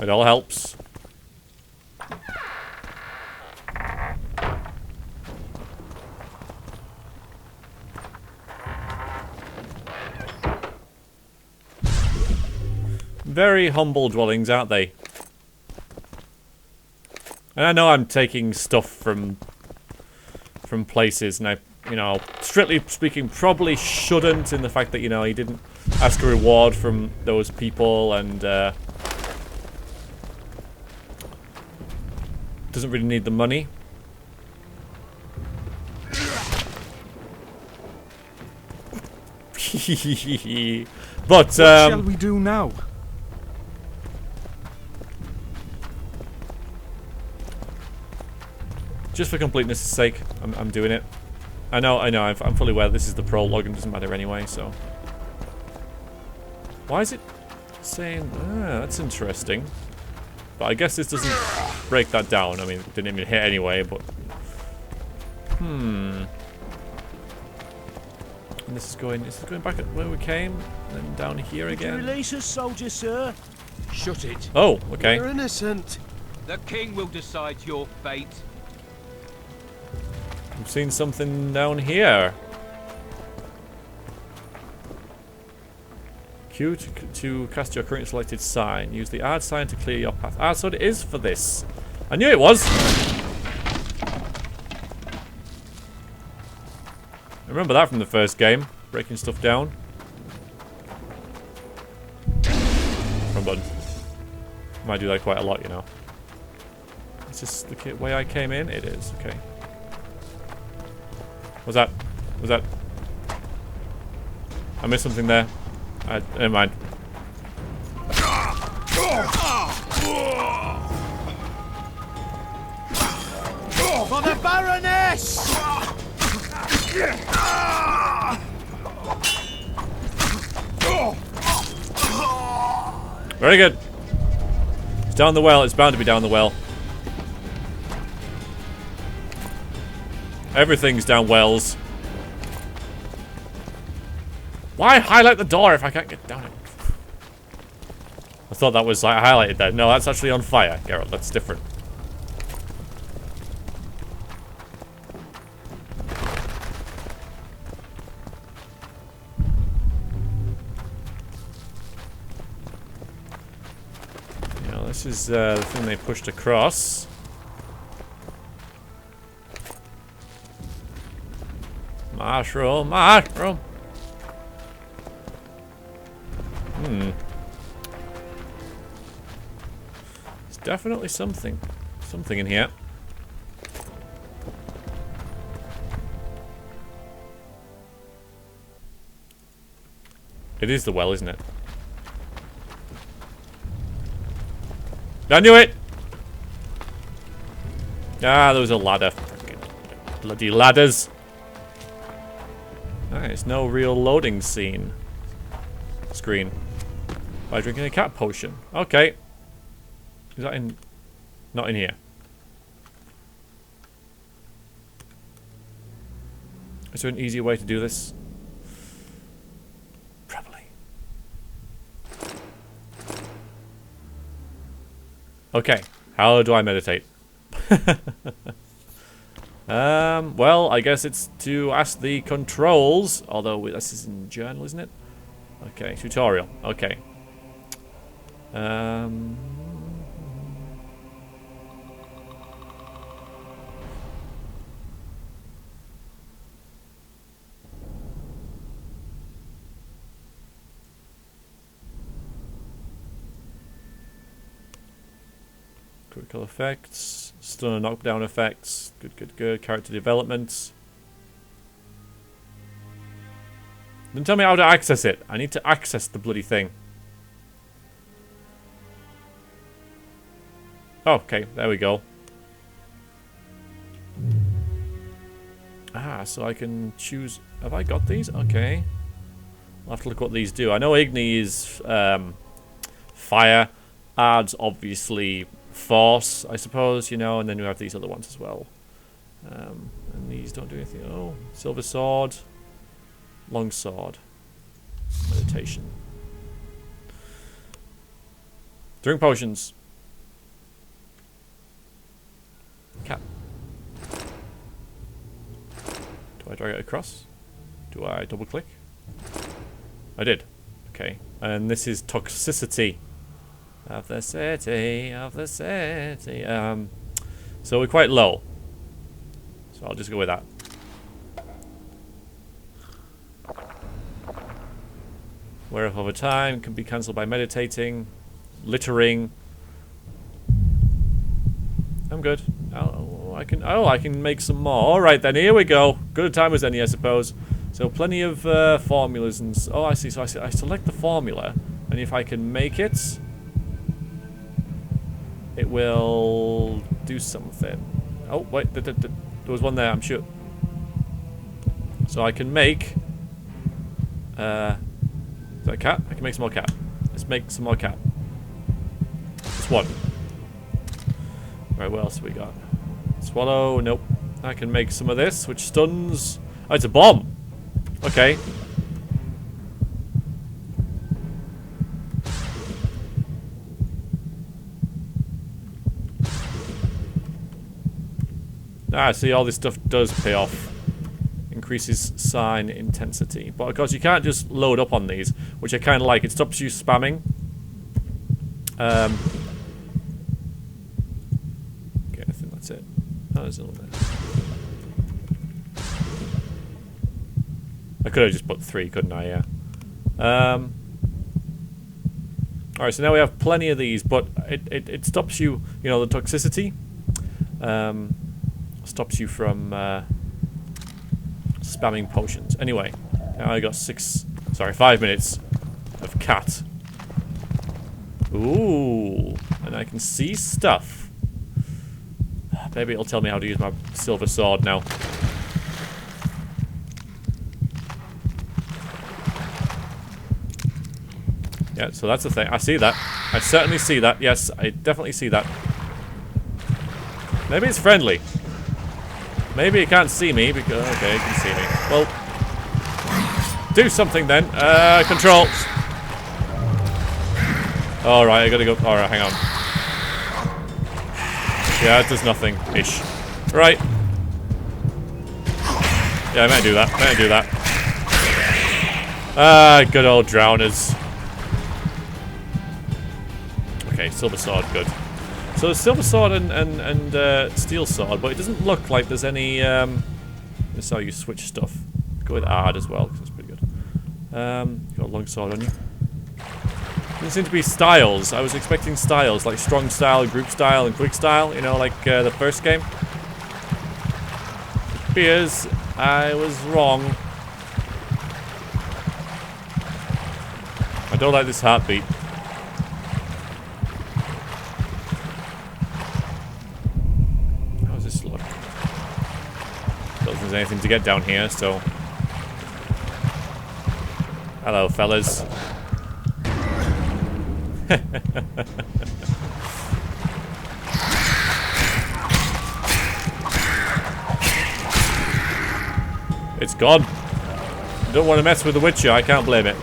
Speaker 1: It all helps. Very humble dwellings, aren't they? And I know I'm taking stuff from places, and I, you know, strictly speaking, probably shouldn't, in the fact that, you know, he didn't ask a reward from those people, and doesn't really need the money. But
Speaker 8: what shall we do now?
Speaker 1: Just for completeness' sake, I'm doing it. I know, I'm fully aware this is the prologue and it doesn't matter anyway, so. Why is it saying, that's interesting. But I guess this doesn't break that down. I mean, it didn't even hit anyway, but... And this is going back at where we came, and then down here again.
Speaker 10: Did you release us, soldier, sir?
Speaker 9: Shut it.
Speaker 1: Oh, okay.
Speaker 10: You're innocent.
Speaker 9: The king will decide your fate.
Speaker 1: I've seen something down here. Q to cast your currently selected sign. Use the add sign to clear your path. Ah, so it is for this. I knew it was. I remember that from the first game. Breaking stuff down. Wrong button. Might do that quite a lot, you know. Is this the way I came in? It is. Okay. What's that? What's that? I missed something there. Never mind.
Speaker 10: For the Baroness!
Speaker 1: Very good. It's down the well. It's bound to be down the well. Everything's down wells. Why highlight the door if I can't get down it? I thought that was like highlighted there. No, that's actually on fire, Geralt. That's different. You know, this is the thing they pushed across. Mushroom, mushroom. There's definitely something in here. It is the well, isn't it? I knew it! Ah, there was a ladder. Bloody ladders. Nice, no real loading screen. By drinking a cat potion. Okay. Is that in... Not in here. Is there an easier way to do this? Probably. Okay. How do I meditate? Well, I guess it's to ask the controls. Although this is in journal, isn't it? Okay, tutorial. Okay. Critical effects, stun and knockdown effects. Good, good, good. Character development. Don't tell me how to access it. I need to access the bloody thing. Oh, okay, there we go. Ah, so I can choose... Have I got these? Okay. I'll have to look what these do. I know Igni is fire. Adds, obviously, force, I suppose, you know, and then we have these other ones as well. And these don't do anything. Oh, silver sword. Long sword. Meditation. Drink potions. Cat. Do I drag it across? Do I double click? I did. Okay. And this is toxicity. Of the city, of the city. So we're quite low. So I'll just go with that. Wear up over time, can be cancelled by meditating. Littering. I'm good. I can make some more. Alright then, here we go. Good a time as any, I suppose. So plenty of formulas and... Oh, I see. So I select the formula. And if I can make it... It will do something. Oh, wait. There was one there, I'm sure. So I can make... is that a cat? I can make some more cat. Let's make some more cat. Just one. Right, what else have we got? Swallow, nope. I can make some of this, which stuns... Oh, it's a bomb! Okay. Ah, see, all this stuff does pay off. Increases sign intensity. But of course, you can't just load up on these, which I kind of like. It stops you spamming. Okay, I think that's it. Oh, there's another one there. I could have just put 3, couldn't I? Yeah. Alright, so now we have plenty of these, but it stops you, you know, the toxicity. Stops you from spamming potions. Anyway, now I got 5 minutes of cat. Ooh, and I can see stuff. Maybe it'll tell me how to use my silver sword now. Yeah, so that's the thing. I see that. I certainly see that. Yes, I definitely see that. Maybe it's friendly. Maybe it can't see me because... Okay, it can see me. Well, do something then. Controls. Alright, I gotta go... Alright, hang on. Yeah, it does nothing-ish. Right. Yeah, I might do that. Good old drowners. Okay, silver sword, good. So silver sword and steel sword, but it doesn't look like there's any. This is how you switch stuff. Go with Ard as well, because it's pretty good. You've got a long sword on you. Doesn't seem to be styles. I was expecting styles like strong style, group style, and quick style. You know, like the first game. Appears I was wrong. I don't like this heartbeat. There's anything to get down here, so... Hello, fellas. It's gone. I don't want to mess with the Witcher. I can't blame it.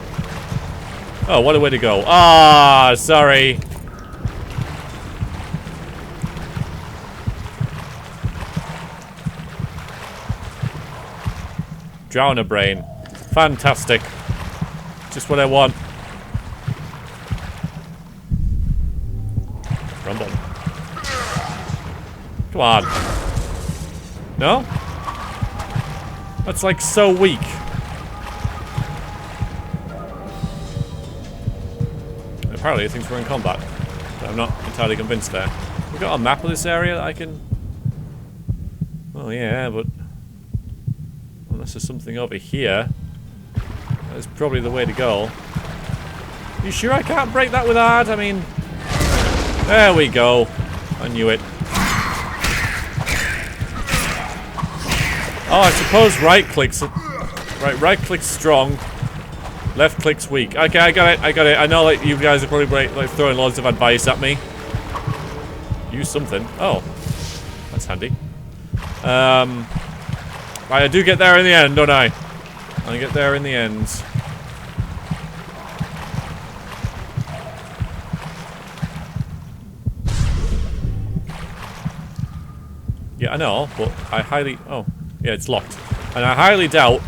Speaker 1: Oh, what a way to go. Ah, sorry. Drown a brain. Fantastic. Just what I want. Rumble. Come on. No? That's like so weak. Apparently it thinks we're in combat. But I'm not entirely convinced there. We got a map of this area that I can... Oh yeah, but... Unless there's something over here. That's probably the way to go. You sure I can't break that with art? I mean... There we go. I knew it. Oh, I suppose right-clicks... Right-click's strong. Left-click's weak. Okay, I got it. I know like you guys are probably like throwing loads of advice at me. Use something. Oh. That's handy. Right, I do get there in the end, don't I? I get there in the end. Yeah, I know, but I highly... Oh, yeah, it's locked. And I highly doubt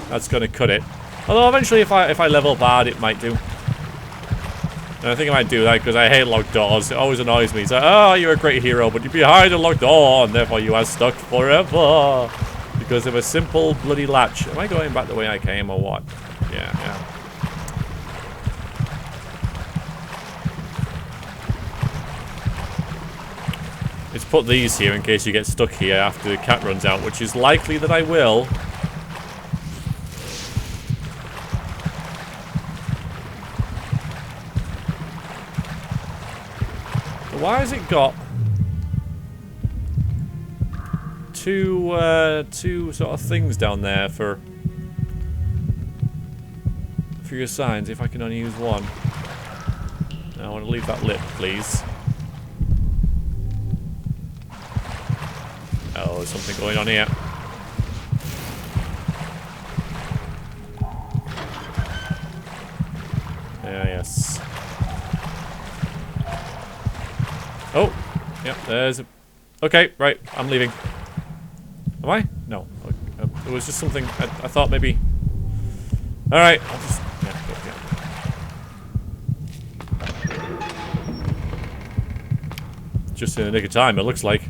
Speaker 1: that's going to cut it. Although eventually if I level bad, it might do. And I think I might do that because I hate locked doors. It always annoys me. It's like, oh, you're a great hero, but you're behind a locked door, and therefore you are stuck forever. Because of a simple bloody latch. Am I going back the way I came or what? Yeah. Let's put these here in case you get stuck here after the cat runs out, which is likely that I will. So why has it got two sort of things down there for your signs if I can only use one? I want to leave that lit, please. Oh, there's something going on here. Yes. Oh, yeah, there's a... Okay, right, I'm leaving. Am I? No. It was just something I thought maybe... Alright, I'll just... Yeah. Just in the nick of time, it looks like.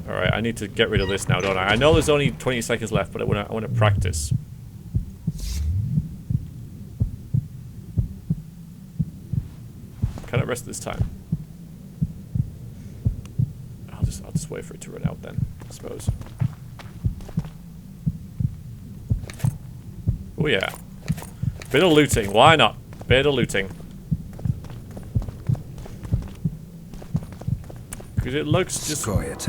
Speaker 1: Alright, I need to get rid of this now, don't I? I know there's only 20 seconds left, but I want to practice. Can I rest this time? I'll just wait for it to run out then, I suppose. Oh yeah. Bit of looting, why not? Bit of looting. Because it looks just weird.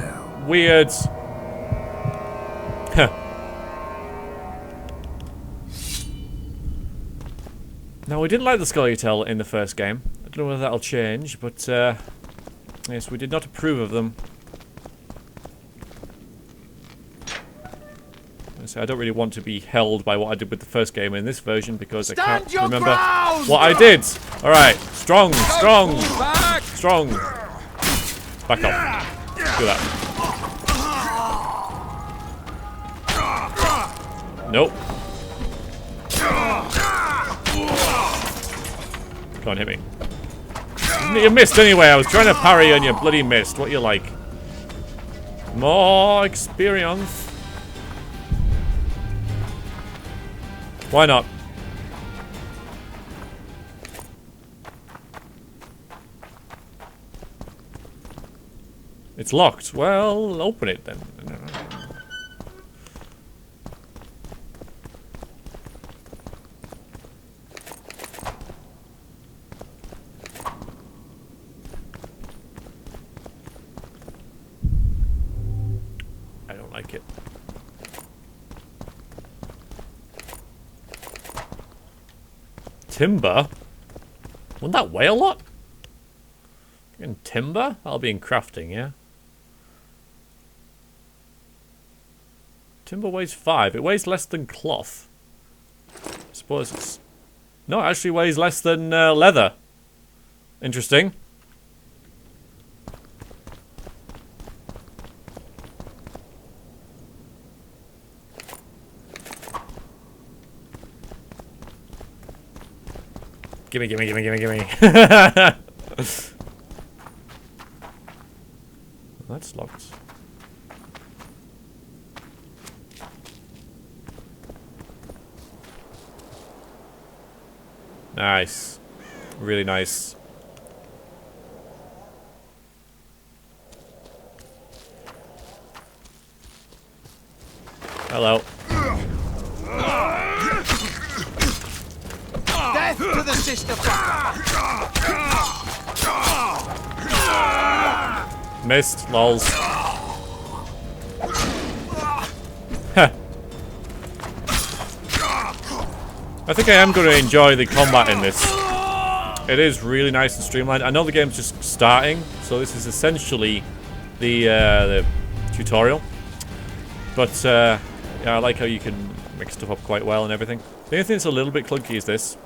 Speaker 1: Now, we didn't like the Scoia'tael in the first game. I don't know whether that'll change, but yes, we did not approve of them. So I don't really want to be held by what I did with the first game in this version because I can't remember what I did. All right, strong. Back up. Do that. Nope. Come on, hit me. You missed anyway. I was trying to parry and you bloody missed. What you like? More experience. Why not? It's locked. Well, open it then. I don't like it. Timber? Wouldn't that weigh a lot? In timber? That'll be in crafting, yeah? Timber weighs 5. It weighs less than cloth. I suppose it's... No, it actually weighs less than leather. Interesting. Gimme, gimme, gimme, gimme, gimme. That's locked. Nice. Really nice. Hello.
Speaker 10: Death to the sister fucker!
Speaker 1: Missed, lols. I think I am going to enjoy the combat in this. It is really nice and streamlined. I know the game's just starting, so this is essentially the tutorial. But yeah, I like how you can mix stuff up quite well and everything. The only thing that's a little bit clunky is this.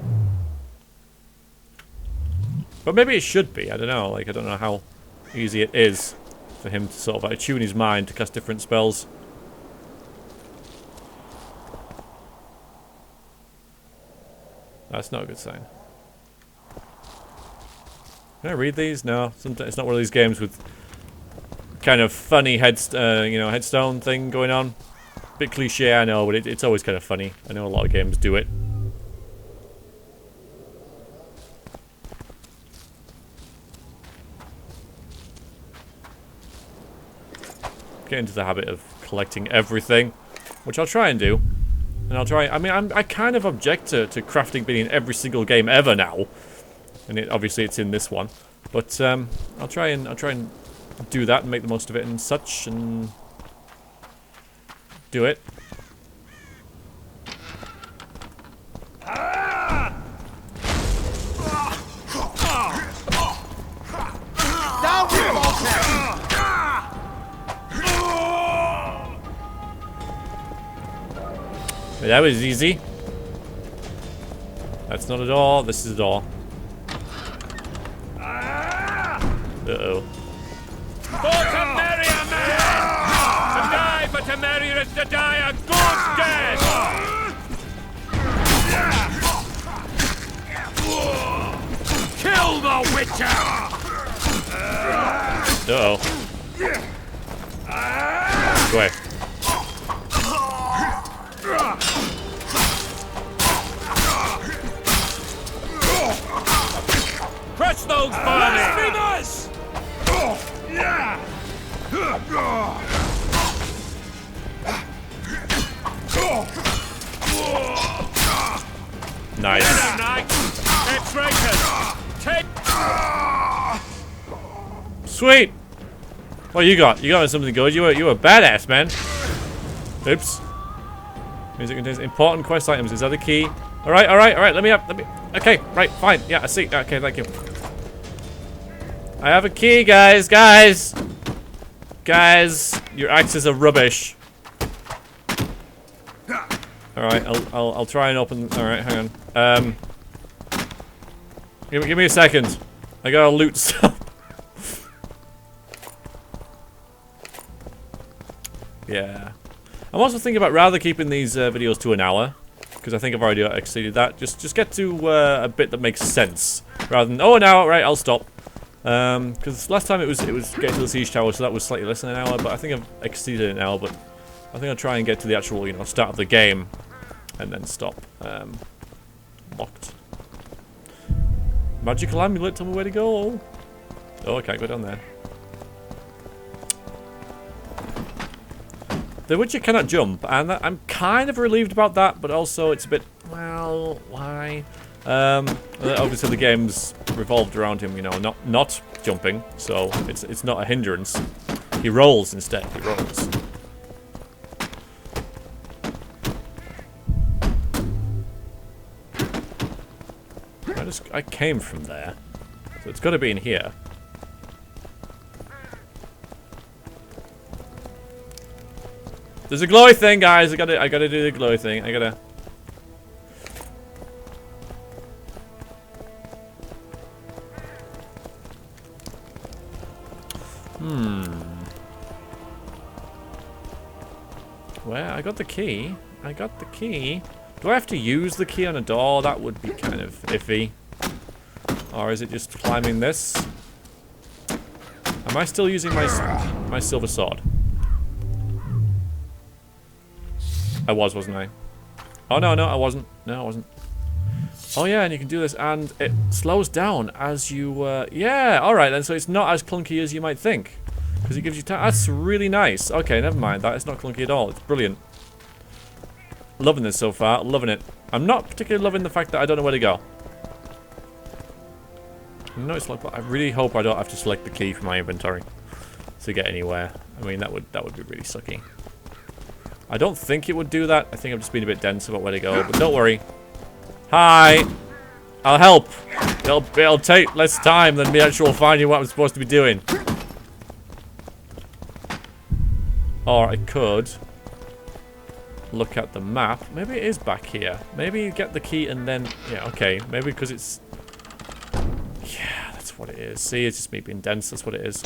Speaker 1: But maybe it should be, I don't know. Like, I don't know how easy it is for him to sort of attune his mind to cast different spells. That's not a good sign. Can I read these? No, sometimes it's not one of these games with kind of funny headstone thing going on. Bit cliche, I know, but it's always kind of funny. I know a lot of games do it. Get into the habit of collecting everything, which I'll try and do. And I'll try. I mean, I kind of object to crafting being in every single game ever now, and obviously it's in this one. But I'll try and do that and make the most of it and such and do it. That was easy. That's not a door. This is a door. Uh-oh.
Speaker 4: For Temeria, man! To die for Temeria is to die a good death! Kill the Witcher!
Speaker 1: Uh-oh. Go away.
Speaker 4: Crush those blasphemers!
Speaker 1: Nice. Sweet. What you got? You got something good. You were a badass, man. Oops. Music contains important quest items. Is that the key? All right. Let me. Okay, right, fine. Yeah, I see. Okay, thank you. I have a key, guys. Guys, your axes are rubbish. All right, I'll try and open. All right, hang on. Give me a second. I gotta loot stuff. Yeah. I'm also thinking about rather keeping these videos to an hour, because I think I've already exceeded that. Just get to a bit that makes sense, rather than an hour. Right, I'll stop. Because last time it was getting to the siege tower, so that was slightly less than an hour. But I think I've exceeded an hour. But I think I'll try and get to the actual, start of the game, and then stop. Locked. Magical amulet. Tell me where to go. Oh, I can't go down there. The Witcher cannot jump, and I'm kind of relieved about that, but also it's a bit, well, why? Obviously the game's revolved around him, not jumping, so it's not a hindrance. He rolls instead, he rolls. I came from there. So it's got to be in here. There's a glowy thing, guys. I gotta do the glowy thing. I gotta. Well, I got the key. I got the key. Do I have to use the key on a door? That would be kind of iffy. Or is it just climbing this? Am I still using my silver sword? I was, wasn't I? Oh, no, I wasn't. No, I wasn't. Oh, yeah, and you can do this, and it slows down as you, yeah, alright then, so it's not as clunky as you might think. Because it gives you time. That's really nice. Okay, never mind that. It's not clunky at all. It's brilliant. Loving this so far. Loving it. I'm not particularly loving the fact that I don't know where to go. No, it's like, I really hope I don't have to select the key from my inventory to get anywhere. I mean, that would be really sucky. I don't think it would do that. I think I'm just being a bit dense about where to go, but don't worry. Hi! I'll help! It'll take less time than me actually finding what I'm supposed to be doing. Or I could look at the map. Maybe it is back here. Maybe you get the key and then... Yeah, okay. Maybe because it's... Yeah, that's what it is. See, it's just me being dense. That's what it is.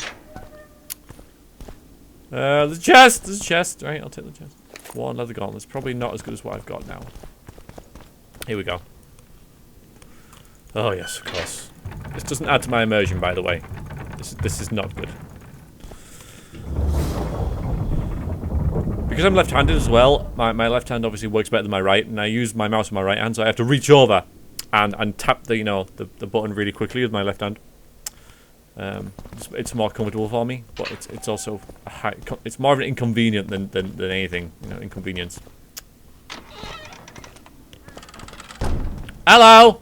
Speaker 1: There's a chest! There's a chest. Right, I'll take the chest. One leather gauntlets. Probably not as good as what I've got now. Here we go. Oh, yes, of course. This doesn't add to my immersion, by the way. This is not good. Because I'm left-handed as well, my left hand obviously works better than my right, and I use my mouse with my right hand, so I have to reach over and tap the the button really quickly with my left hand. It's more comfortable for me, but it's also it's more of an inconvenient than anything, inconvenience. Hello.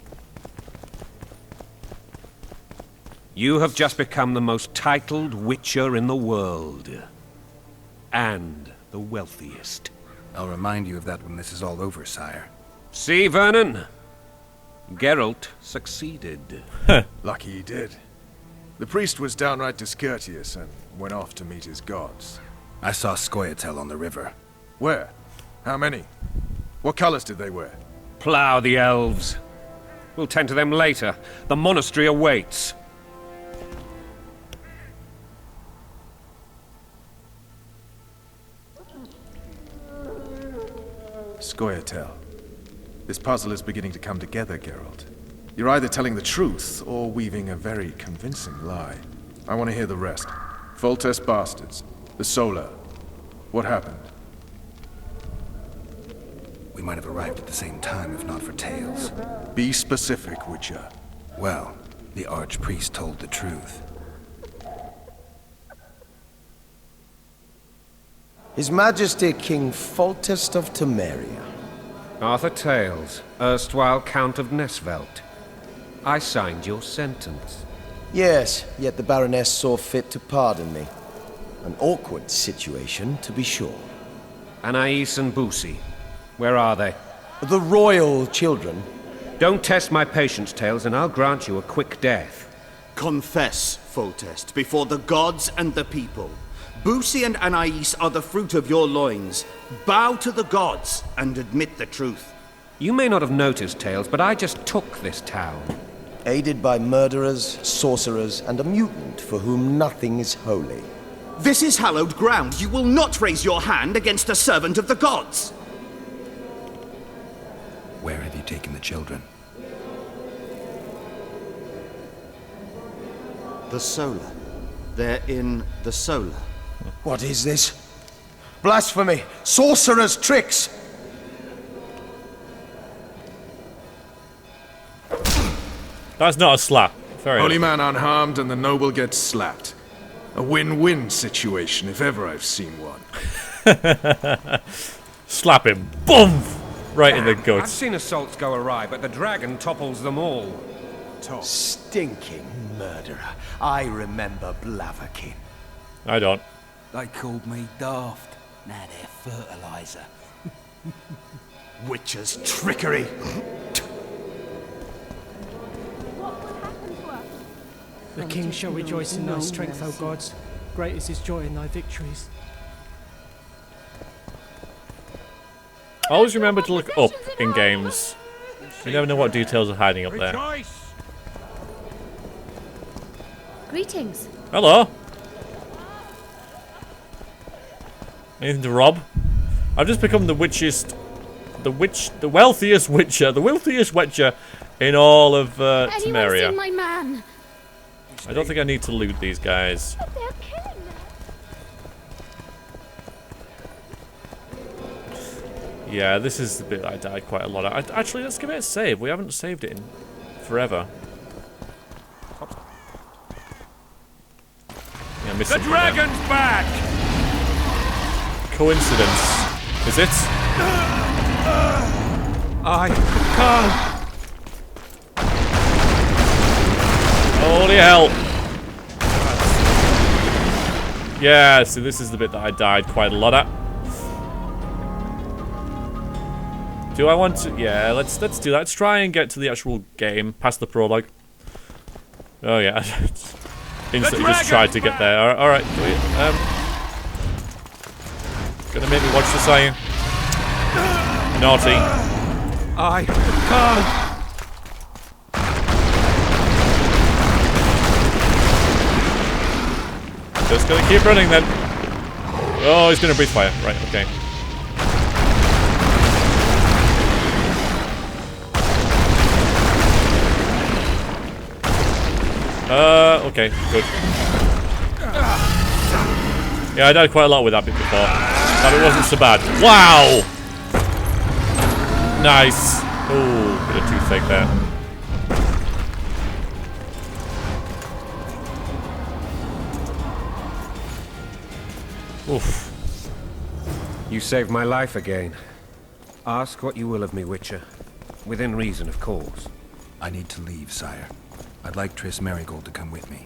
Speaker 2: You have just become the most titled witcher in the world. And the wealthiest.
Speaker 3: I'll remind you of that when this is all over, sire.
Speaker 2: See, Vernon? Geralt succeeded.
Speaker 5: Lucky he did. The priest was downright discourteous and went off to meet his gods.
Speaker 3: I saw Scoia'tael on the river.
Speaker 5: Where? How many? What colors did they wear?
Speaker 2: Plough the elves. We'll tend to them later. The monastery awaits.
Speaker 5: Scoia'tael. This puzzle is beginning to come together, Geralt. You're either telling the truth or weaving a very convincing lie. I want to hear the rest. Foltest bastards. The Solar. What happened?
Speaker 3: We might have arrived at the same time if not for tales.
Speaker 5: Be specific, Witcher.
Speaker 3: Well, the archpriest told the truth.
Speaker 10: His Majesty King Foltest of Temeria.
Speaker 2: Arthur Tales, erstwhile Count of Nesvelt. I signed your sentence.
Speaker 10: Yes, yet the Baroness saw fit to pardon me. An awkward situation, to be sure.
Speaker 2: Anais and Boussy, where are they?
Speaker 10: The royal children.
Speaker 2: Don't test my patience, Tales, and I'll grant you a quick death.
Speaker 12: Confess, Foltest, before the gods and the people. Boussy and Anais are the fruit of your loins. Bow to the gods and admit the truth.
Speaker 2: You may not have noticed, Tales, but I just took this town.
Speaker 10: Aided by murderers, sorcerers, and a mutant for whom nothing is holy.
Speaker 12: This is hallowed ground. You will not raise your hand against a servant of the gods.
Speaker 3: Where have you taken the children?
Speaker 12: The Solar. They're in the Solar.
Speaker 10: What is this? Blasphemy! Sorcerer's tricks!
Speaker 1: That's not a slap. Fair
Speaker 5: Holy
Speaker 1: enough.
Speaker 5: man unharmed and the noble gets slapped. A win-win situation, if ever I've seen one.
Speaker 1: Slap him. Boom! Right in the
Speaker 2: I've
Speaker 1: guts.
Speaker 2: seen assaults go awry, but the dragon topples them all.
Speaker 10: Stinking murderer. I remember Blaviken.
Speaker 1: I don't.
Speaker 13: They called me daft. Now they're fertilizer.
Speaker 12: Witcher's trickery.
Speaker 14: The king shall rejoice in thy strength, O gods. Great is his joy in thy victories.
Speaker 1: Always remember to look up in games. You never know what details are hiding up there.
Speaker 7: Greetings.
Speaker 1: Hello. Anything to rob? I've just become the wealthiest witcher in all of Temeria.
Speaker 7: Seen my man?
Speaker 1: I don't think I need to loot these guys.
Speaker 7: But they're killing them.
Speaker 1: Yeah, this is the bit I died quite a lot at. Actually, let's give it a save. We haven't saved it in forever. Yeah,
Speaker 4: the dragon's back!
Speaker 1: Coincidence. Is it?
Speaker 4: I can't.
Speaker 1: Holy hell. Yeah, see, this is the bit that I died quite a lot at. Do I want to? Yeah, let's do that. Let's try and get to the actual game, past the prologue. Oh yeah, instantly just tried to get there. All right, gonna make me watch this, are you? Naughty.
Speaker 4: I can't.
Speaker 1: Just gonna keep running then. Oh, he's gonna breathe fire. Right, okay. Okay, good. Yeah, I died quite a lot with that bit before. But it wasn't so bad. Wow! Nice. Oh, bit of toothache there. Oof.
Speaker 2: You saved my life again. Ask what you will of me, Witcher. Within reason, of course.
Speaker 3: I need to leave, sire. I'd like Triss Merigold to come with me,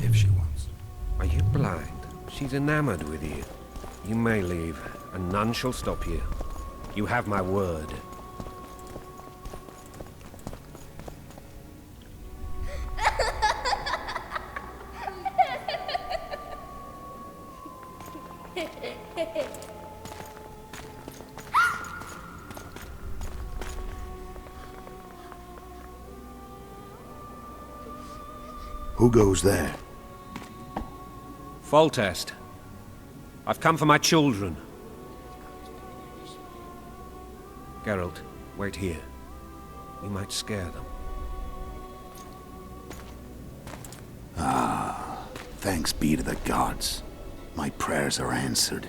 Speaker 3: if she wants.
Speaker 2: Are you blind? She's enamored with you. You may leave, and none shall stop you. You have my word.
Speaker 15: Who goes there?
Speaker 2: Foltest. I've come for my children. Geralt, wait here. We might scare them.
Speaker 15: Ah, thanks be to the gods. My prayers are answered.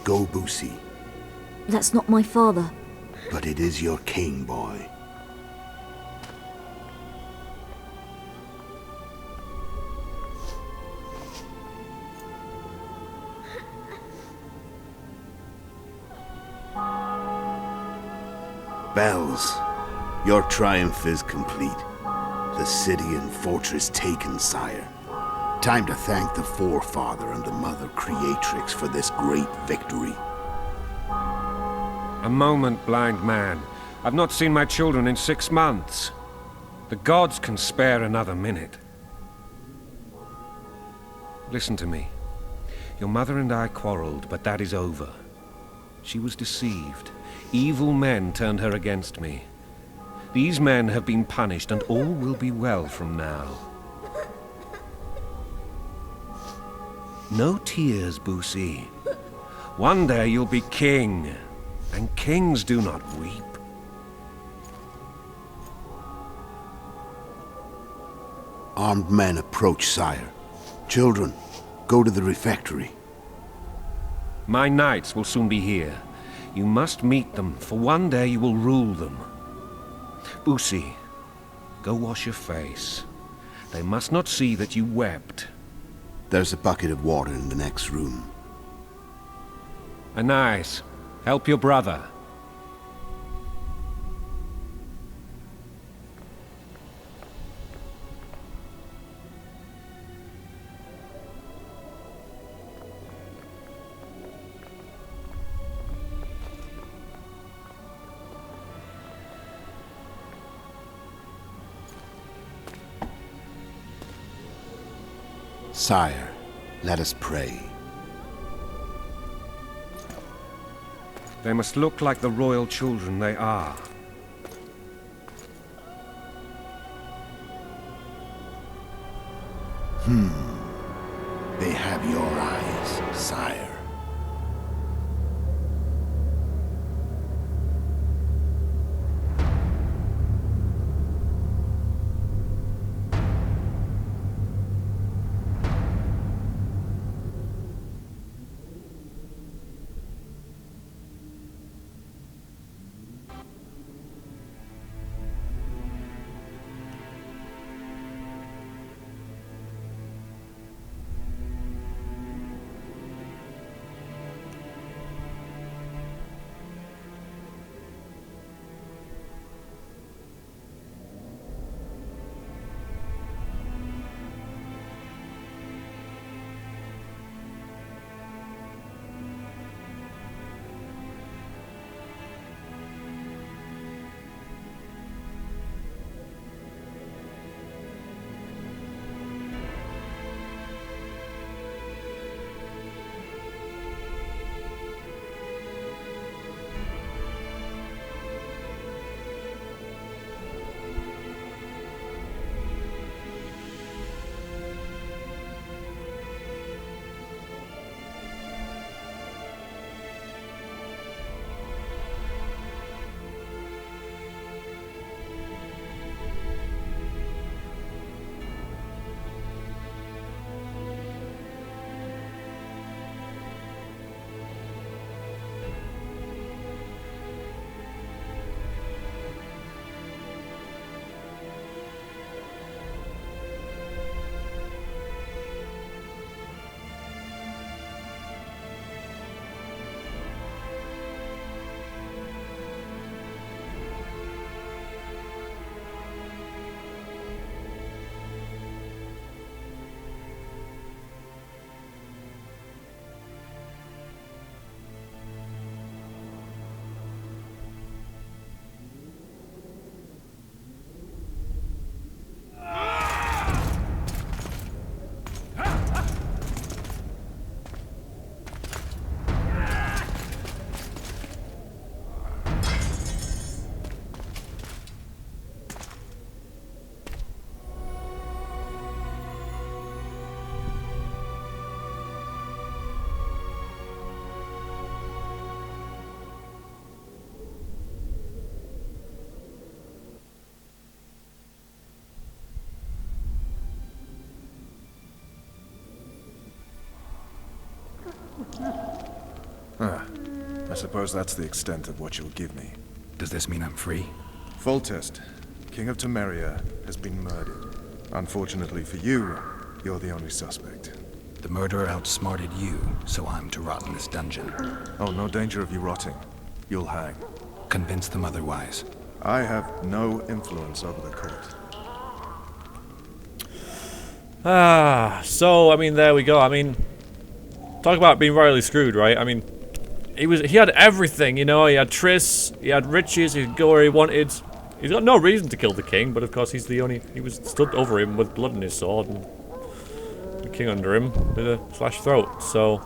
Speaker 15: Go, Boosie.
Speaker 16: That's not my father.
Speaker 15: But it is your king, boy. Bells, your triumph is complete. The city and fortress taken, sire. Time to thank the Forefather and the Mother Creatrix for this great victory.
Speaker 2: A moment, blind man. I've not seen my children in 6 months. The gods can spare another minute. Listen to me. Your mother and I quarreled, but that is over. She was deceived. Evil men turned her against me. These men have been punished, and all will be well from now. No tears, Boosie. One day you'll be king, and kings do not weep.
Speaker 15: Armed men approach, sire. Children, go to the refectory.
Speaker 2: My knights will soon be here. You must meet them, for one day you will rule them. Boosie, go wash your face. They must not see that you wept.
Speaker 15: There's a bucket of water in the next room.
Speaker 2: Anais, help your brother.
Speaker 15: Sire, let us pray.
Speaker 2: They must look like the royal children they are.
Speaker 15: They have your eyes, sire.
Speaker 5: I suppose that's the extent of what you'll give me.
Speaker 3: Does this mean I'm free?
Speaker 5: Foltest, King of Temeria, has been murdered. Unfortunately for you, you're the only suspect.
Speaker 3: The murderer outsmarted you, so I'm to rot in this dungeon.
Speaker 5: Oh, no danger of you rotting. You'll hang.
Speaker 3: Convince them otherwise.
Speaker 5: I have no influence over the court.
Speaker 1: So, I mean, there we go. I mean, talk about being royally screwed, right? I mean, he had everything, you know. He had Triss, he had riches, he could go where he wanted. He's got no reason to kill the king, but of course he was stood over him with blood in his sword, and the king under him with a slashed throat. So,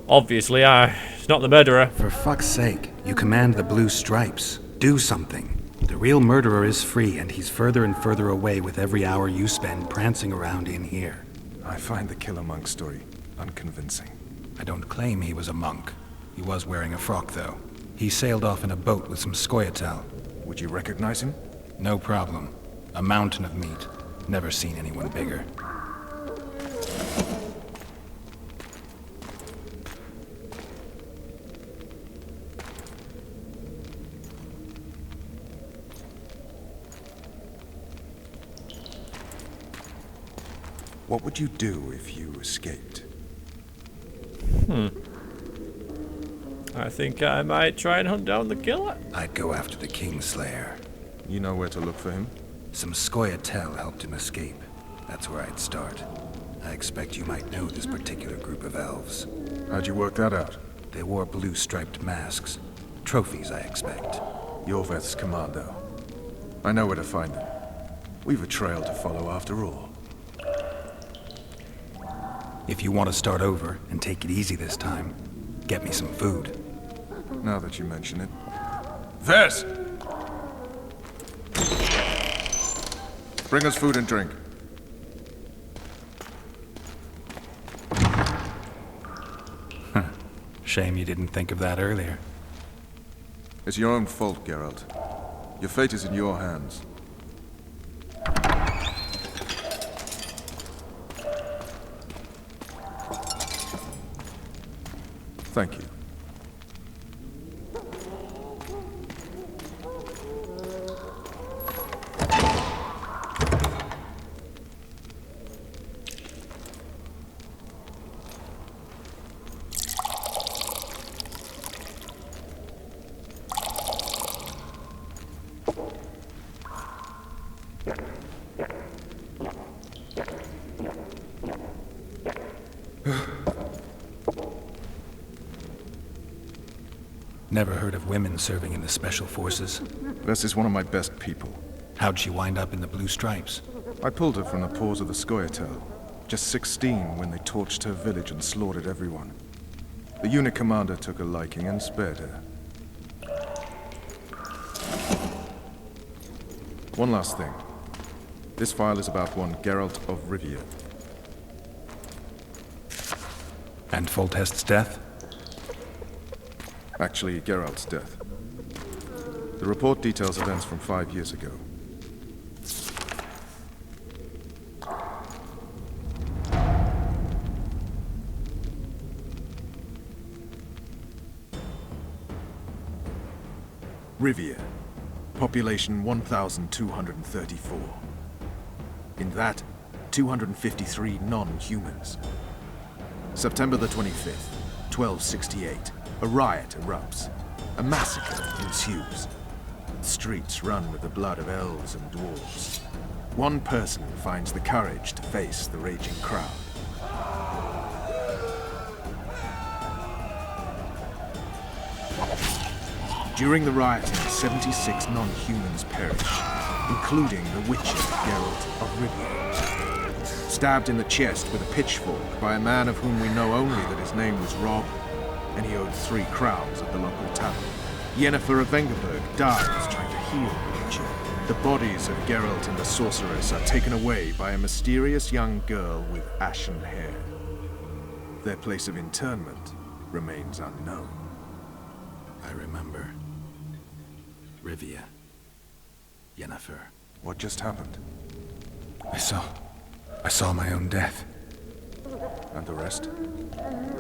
Speaker 1: obviously, he's not the murderer.
Speaker 3: For fuck's sake, you command the blue stripes. Do something. The real murderer is free, and he's further and further away with every hour you spend prancing around in here.
Speaker 5: I find the Killer Monk story unconvincing.
Speaker 3: I don't claim he was a monk. He was wearing a frock, though. He sailed off in a boat with some Scoia'tael.
Speaker 5: Would you recognize him?
Speaker 3: No problem. A mountain of meat. Never seen anyone bigger.
Speaker 5: What would you do if you escaped?
Speaker 1: I think I might try and hunt down the killer.
Speaker 3: I'd go after the Kingslayer.
Speaker 5: You know where to look for him?
Speaker 3: Some Scoia'tael helped him escape. That's where I'd start. I expect you might know this particular group of elves.
Speaker 5: How'd you work that out?
Speaker 3: They wore blue-striped masks. Trophies, I expect.
Speaker 5: Yorveth's commando. I know where to find them. We've a trail to follow after all.
Speaker 3: If you want to start over and take it easy this time, get me some food.
Speaker 5: Now that you mention it. Vers! Bring us food and drink.
Speaker 3: Shame you didn't think of that earlier.
Speaker 5: It's your own fault, Geralt. Your fate is in your hands. Thank you.
Speaker 3: Never heard of women serving in the Special Forces.
Speaker 5: This is one of my best people.
Speaker 3: How'd she wind up in the Blue Stripes?
Speaker 5: I pulled her from the paws of the Scoia'tael. Just 16 when they torched her village and slaughtered everyone. The unit commander took a liking and spared her. One last thing. This file is about one Geralt of Rivia.
Speaker 3: And Foltest's death?
Speaker 5: Actually, Geralt's death. The report details events from 5 years ago. Rivia. Population 1,234. In that, 253 non-humans. September the 25th, 1268. A riot erupts. A massacre ensues. The streets run with the blood of elves and dwarves. One person finds the courage to face the raging crowd. During the rioting, 76 non-humans perish, including the Witcher Geralt of Rivia. Stabbed in the chest with a pitchfork by a man of whom we know only that his name was Rob, and he owed 3 crowns at the local tavern. Yennefer of Vengerberg dies trying to heal the Witcher. The bodies of Geralt and the sorceress are taken away by a mysterious young girl with ashen hair. Their place of internment remains unknown.
Speaker 3: I remember. Rivia. Yennefer.
Speaker 5: What just happened?
Speaker 3: I saw my own death.
Speaker 5: And the rest?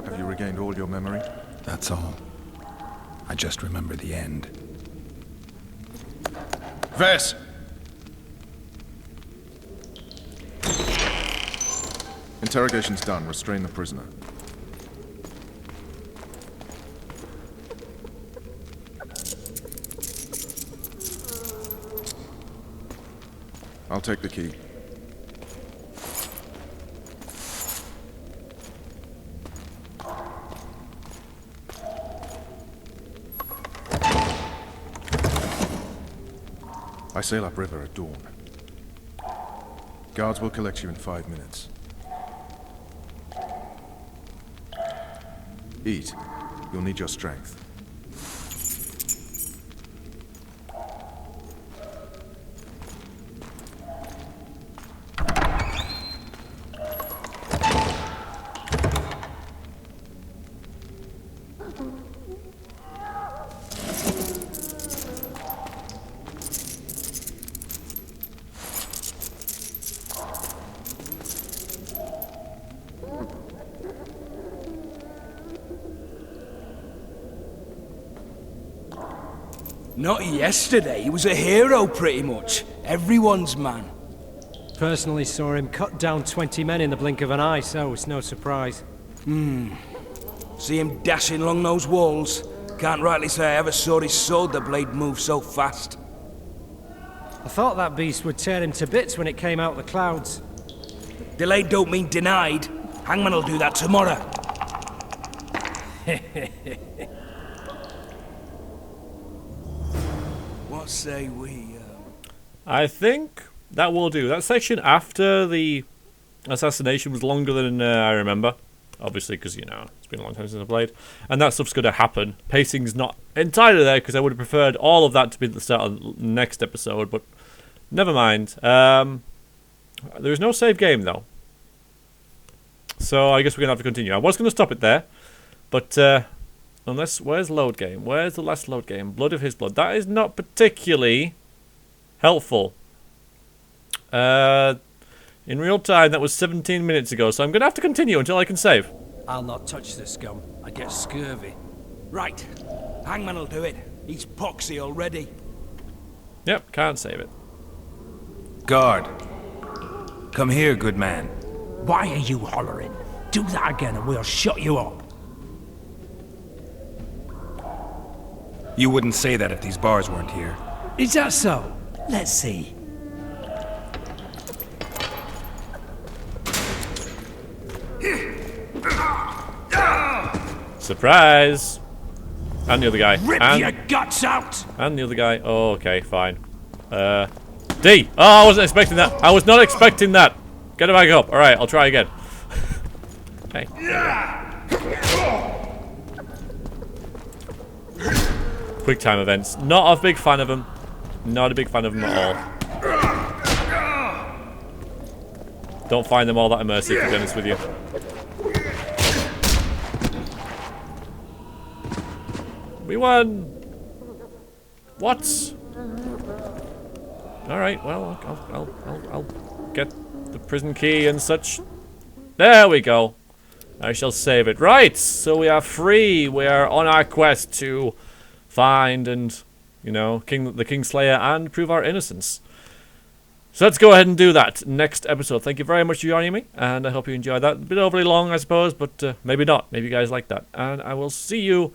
Speaker 5: Have you regained all your memory?
Speaker 3: That's all. I just remember the end.
Speaker 5: Vers! Interrogation's done. Restrain the prisoner. I'll take the key. I sail upriver at dawn. Guards will collect you in 5 minutes. Eat. You'll need your strength.
Speaker 13: Not yesterday, he was a hero pretty much. Everyone's man.
Speaker 14: Personally saw him cut down 20 men in the blink of an eye, so it's no surprise.
Speaker 13: See him dashing along those walls. Can't rightly say I ever saw his sword the blade move so fast.
Speaker 14: I thought that beast would tear him to bits when it came out the clouds.
Speaker 13: Delayed don't mean denied. Hangman will do that tomorrow. What say we,
Speaker 1: I think that will do. That section after the assassination was longer than I remember. Obviously, because, you know, it's been a long time since I played. And that stuff's going to happen. Pacing's not entirely there, because I would have preferred all of that to be at the start of the next episode, but never mind. There's no save game, though. So I guess we're going to have to continue. I was going to stop it there, but unless... Where's load game? Where's the last load game? Blood of his blood. That is not particularly helpful. In real time, that was 17 minutes ago, so I'm going to have to continue until I can save.
Speaker 13: I'll not touch the scum. I get scurvy. Right. Hangman'll do it. He's poxy already.
Speaker 1: Yep, can't save it.
Speaker 17: Guard. Come here, good man.
Speaker 18: Why are you hollering? Do that again and we'll shut you up.
Speaker 17: You wouldn't say that if these bars weren't here.
Speaker 18: Is that so? Let's see.
Speaker 1: Surprise! And the other guy.
Speaker 18: Rip
Speaker 1: and
Speaker 18: your guts out!
Speaker 1: And the other guy. Oh, okay, fine. D! Oh, I wasn't expecting that. I was not expecting that. Get it back up. Alright, I'll try again. Hey. Quick time events. Not a big fan of them. Not a big fan of them at all. Don't find them all that immersive, to be honest with you. We won! What? Alright, well, I'll get the prison key and such. There we go. I shall save it. Right, so we are free. We are on our quest to find and, you know, the Kingslayer and prove our innocence. So let's go ahead and do that next episode. Thank you very much for joining me, and I hope you enjoyed that. A bit overly long, I suppose, but maybe not. Maybe you guys like that. And I will see you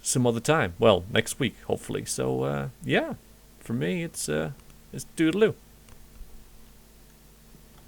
Speaker 1: some other time. Well, next week, hopefully. So, yeah. For me, it's doodaloo.